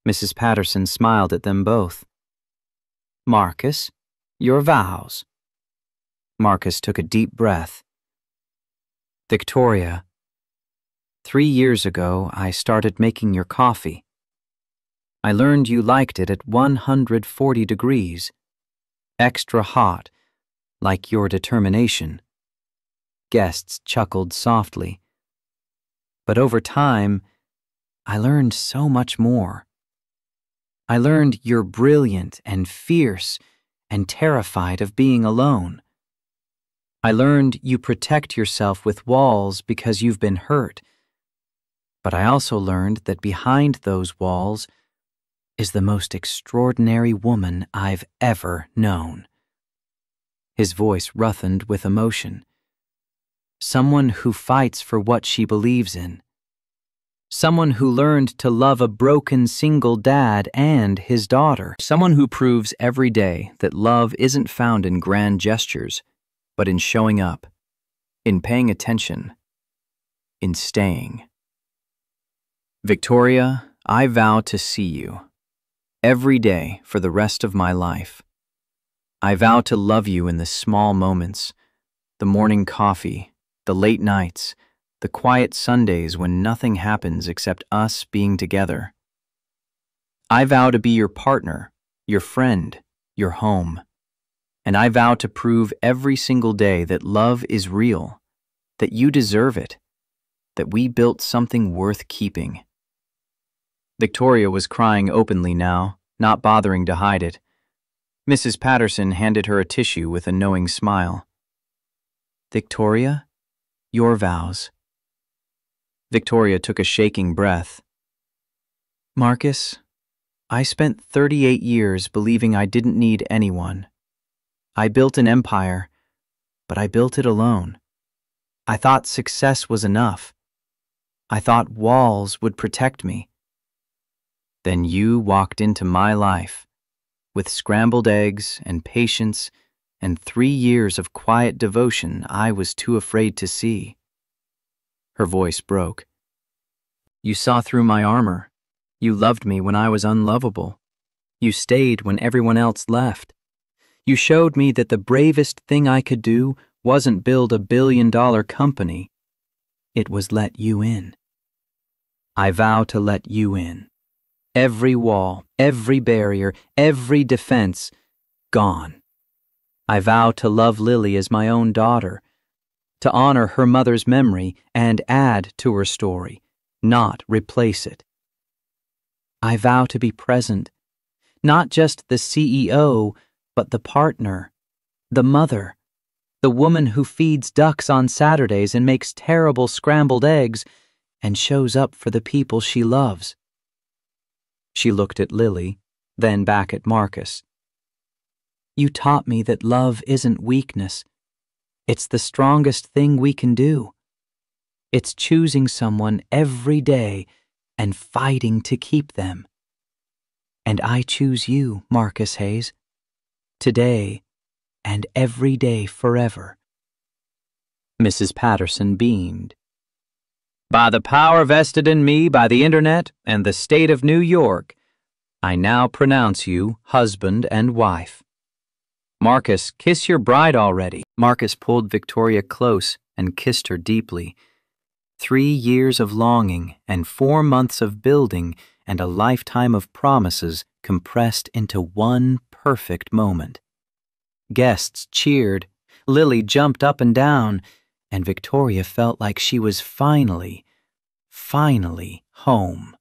Mrs. Patterson smiled at them both. Marcus, your vows. Marcus took a deep breath. Victoria, 3 years ago, I started making your coffee. I learned you liked it at 140 degrees, extra hot, like your determination. Guests chuckled softly. But over time, I learned so much more. I learned you're brilliant and fierce and terrified of being alone. I learned you protect yourself with walls because you've been hurt. But I also learned that behind those walls, is the most extraordinary woman I've ever known." His voice roughened with emotion. "Someone who fights for what she believes in. Someone who learned to love a broken single dad and his daughter. Someone who proves every day that love isn't found in grand gestures, but in showing up, in paying attention, in staying. Victoria, I vow to see you every day for the rest of my life. I vow to love you in the small moments, the morning coffee, the late nights, the quiet Sundays when nothing happens except us being together. I vow to be your partner, your friend, your home. And I vow to prove every single day that love is real, that you deserve it, that we built something worth keeping." Victoria was crying openly now, not bothering to hide it. Mrs. Patterson handed her a tissue with a knowing smile. "Victoria, your vows." Victoria took a shaking breath. "Marcus, I spent 38 years believing I didn't need anyone. I built an empire, but I built it alone. I thought success was enough. I thought walls would protect me. Then you walked into my life with scrambled eggs and patience and 3 years of quiet devotion I was too afraid to see." Her voice broke. "You saw through my armor. You loved me when I was unlovable. You stayed when everyone else left. You showed me that the bravest thing I could do wasn't build a billion-dollar company. It was let you in. I vow to let you in. Every wall, every barrier, every defense, gone. I vow to love Lily as my own daughter, to honor her mother's memory and add to her story, not replace it. I vow to be present, not just the CEO, but the partner, the mother, the woman who feeds ducks on Saturdays and makes terrible scrambled eggs and shows up for the people she loves." She looked at Lily, then back at Marcus. "You taught me that love isn't weakness. It's the strongest thing we can do. It's choosing someone every day and fighting to keep them. And I choose you, Marcus Hayes, today and every day forever." Mrs. Patterson beamed. "By the power vested in me by the Internet and the state of New York, I now pronounce you husband and wife. Marcus, kiss your bride already." Marcus pulled Victoria close and kissed her deeply. 3 years of longing and 4 months of building and a lifetime of promises compressed into one perfect moment. Guests cheered, Lily jumped up and down, and Victoria felt like she was finally home.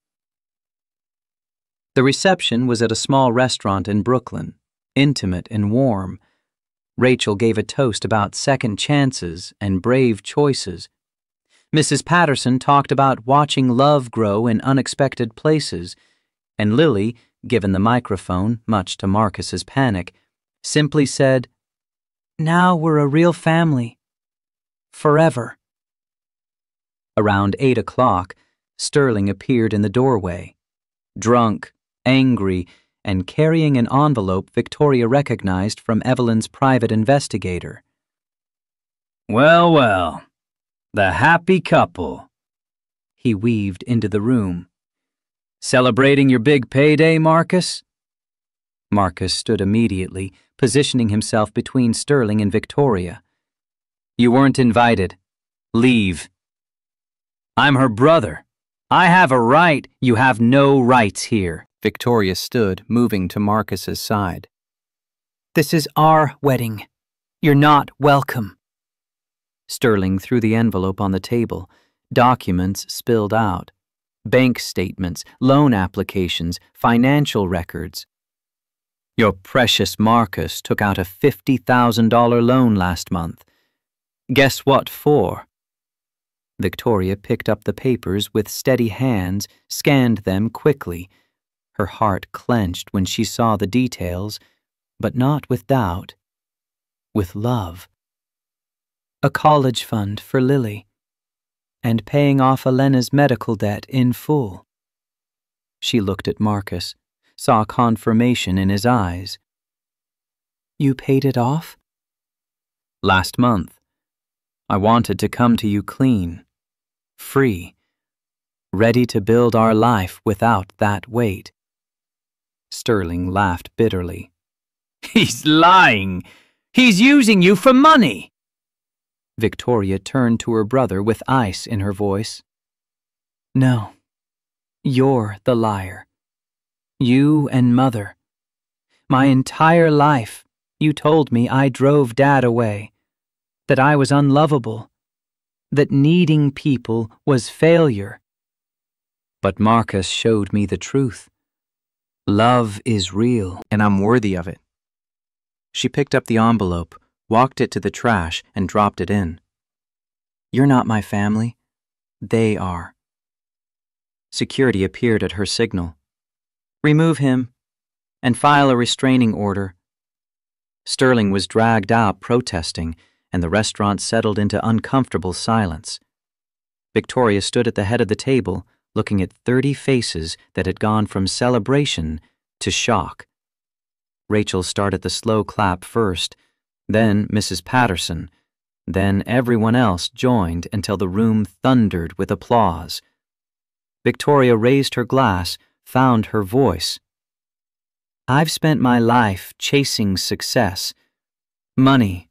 The reception was at a small restaurant in Brooklyn, intimate and warm. Rachel gave a toast about second chances and brave choices. Mrs. Patterson talked about watching love grow in unexpected places, and Lily, given the microphone, much to Marcus's panic, simply said, "Now we're a real family. Forever." Around 8 o'clock, Sterling appeared in the doorway, drunk, angry, and carrying an envelope Victoria recognized from Evelyn's private investigator. "Well, well, the happy couple," he weaved into the room. "Celebrating your big payday, Marcus?" Marcus stood immediately, positioning himself between Sterling and Victoria. "You weren't invited. Leave." "I'm her brother. I have a right. You have no rights here." Victoria stood, moving to Marcus's side. "This is our wedding. You're not welcome." Sterling threw the envelope on the table. Documents spilled out. Bank statements, loan applications, financial records. "Your precious Marcus took out a $50,000 loan last month. Guess what for?" Victoria picked up the papers with steady hands, scanned them quickly. Her heart clenched when she saw the details, but not with doubt, with love. A college fund for Lily, and paying off Elena's medical debt in full. She looked at Marcus, saw confirmation in his eyes. You paid it off? Last month. I wanted to come to you clean, free, ready to build our life without that weight. Sterling laughed bitterly. He's lying. He's using you for money. Victoria turned to her brother with ice in her voice. No, you're the liar. You and Mother. My entire life, you told me I drove Dad away, that I was unlovable, that needing people was failure. But Marcus showed me the truth. Love is real, And I'm worthy of it. She picked up the envelope, walked it to the trash, and dropped it in. You're not my family. They are. Security appeared at her signal. Remove him and file a restraining order. Sterling was dragged out protesting, and the restaurant settled into uncomfortable silence. Victoria stood at the head of the table, looking at 30 faces that had gone from celebration to shock. Rachel started the slow clap first, then Mrs. Patterson, then everyone else joined until the room thundered with applause. Victoria raised her glass, found her voice. I've spent my life chasing success, money,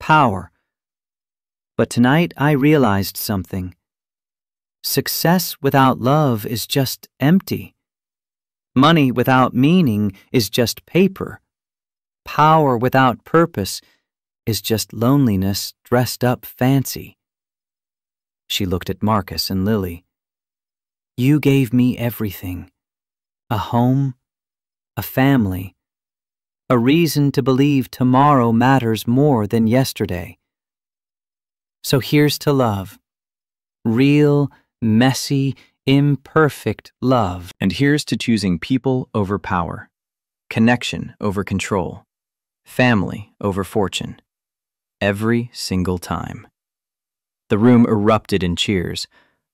power. But tonight I realized something. Success without love is just empty. Money without meaning is just paper. Power without purpose is just loneliness dressed up fancy. She looked at Marcus and Lily. You gave me everything. A home, a family, a reason to believe tomorrow matters more than yesterday. So here's to love. Real, messy, imperfect love. And here's to choosing people over power, connection over control, family over fortune. Every single time. The room erupted in cheers.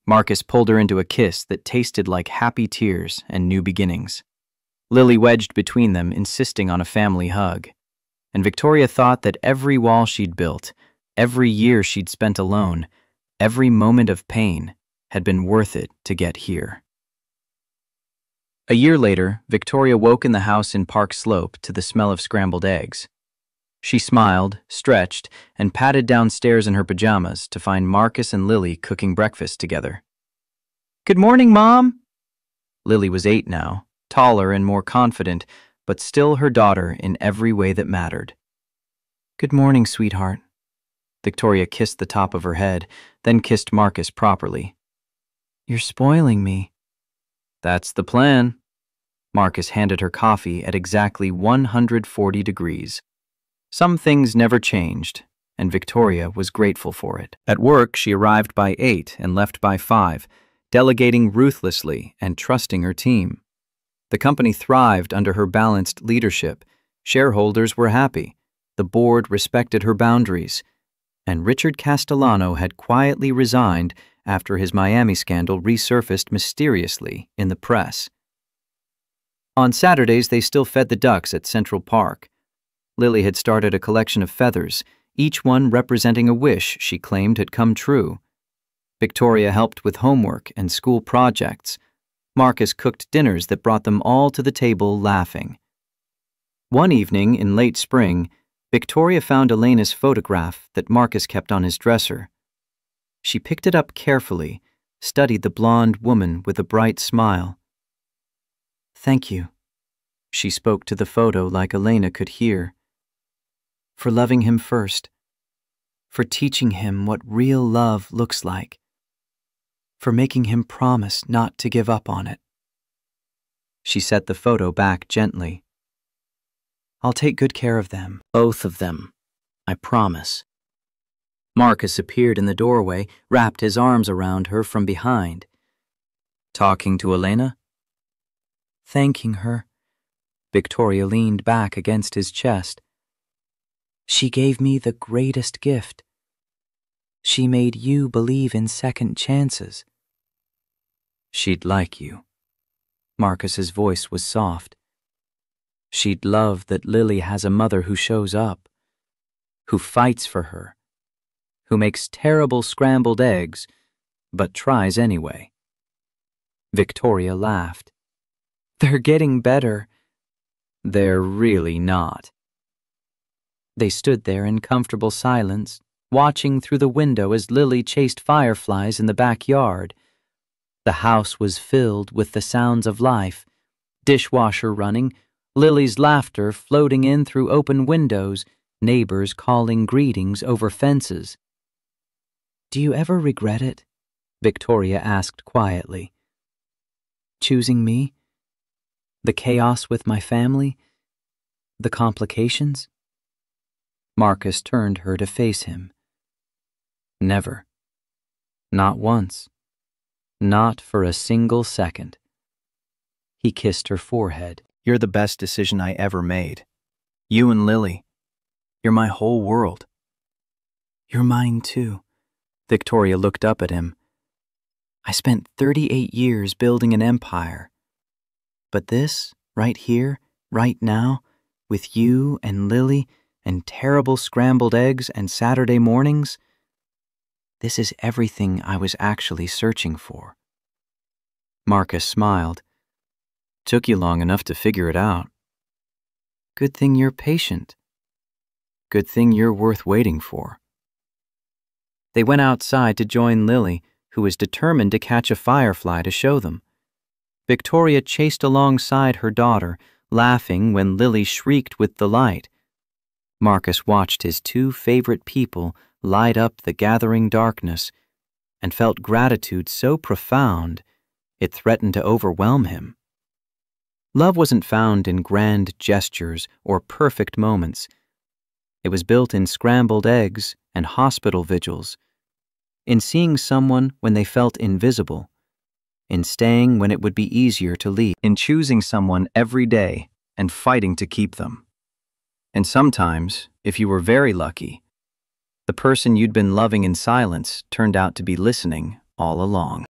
Marcus pulled her into a kiss that tasted like happy tears and new beginnings. Lily wedged between them, insisting on a family hug. And Victoria thought that every wall she'd built, every year she'd spent alone, every moment of pain had been worth it to get here. A year later, Victoria woke in the house in Park Slope to the smell of scrambled eggs. She smiled, stretched, and padded downstairs in her pajamas to find Marcus and Lily cooking breakfast together. Good morning, Mom! Lily was 8 now, taller and more confident, but still her daughter in every way that mattered. Good morning, sweetheart. Victoria kissed the top of her head, then kissed Marcus properly. You're spoiling me. That's the plan. Marcus handed her coffee at exactly 140 degrees. Some things never changed, and Victoria was grateful for it. At work, she arrived by 8 and left by 5, delegating ruthlessly and trusting her team. The company thrived under her balanced leadership. Shareholders were happy. The board respected her boundaries. And Richard Castellano had quietly resigned after his Miami scandal resurfaced mysteriously in the press. On Saturdays, they still fed the ducks at Central Park. Lily had started a collection of feathers, each one representing a wish she claimed had come true. Victoria helped with homework and school projects. Marcus cooked dinners that brought them all to the table laughing. One evening in late spring, Victoria found Elena's photograph that Marcus kept on his dresser. She picked it up carefully, studied the blonde woman with a bright smile. Thank you, she spoke to the photo like Elena could hear. For loving him first, for teaching him what real love looks like, for making him promise not to give up on it. She set the photo back gently. I'll take good care of them, both of them, I promise. Marcus appeared in the doorway, wrapped his arms around her from behind. Talking to Elena? thanking her. Victoria leaned back against his chest. She gave me the greatest gift. She made you believe in second chances. She'd like you. Marcus's voice was soft. She'd love that Lily has a mother who shows up, who fights for her, who makes terrible scrambled eggs, but tries anyway. Victoria laughed. They're getting better. They're really not. They stood there in comfortable silence, watching through the window as Lily chased fireflies in the backyard. The house was filled with the sounds of life, dishwasher running, Lily's laughter floating in through open windows, neighbors calling greetings over fences. Do you ever regret it? Victoria asked quietly. Choosing me? The chaos with my family? The complications? Marcus turned her to face him. Never. Not once. Not for a single second. He kissed her forehead. You're the best decision I ever made. You and Lily. You're my whole world. You're mine too. Victoria looked up at him. I spent 38 years building an empire. But this, right here, right now, with you and Lily and terrible scrambled eggs and Saturday mornings, this is everything I was actually searching for. Marcus smiled. Took you long enough to figure it out. Good thing you're patient. Good thing you're worth waiting for. They went outside to join Lily, who was determined to catch a firefly to show them. Victoria chased alongside her daughter, laughing when Lily shrieked with delight. Marcus watched his two favorite people light up the gathering darkness and felt gratitude so profound it threatened to overwhelm him. Love wasn't found in grand gestures or perfect moments. It was built in scrambled eggs and hospital vigils, in seeing someone when they felt invisible, in staying when it would be easier to leave, in choosing someone every day and fighting to keep them. And sometimes, if you were very lucky, the person you'd been loving in silence turned out to be listening all along.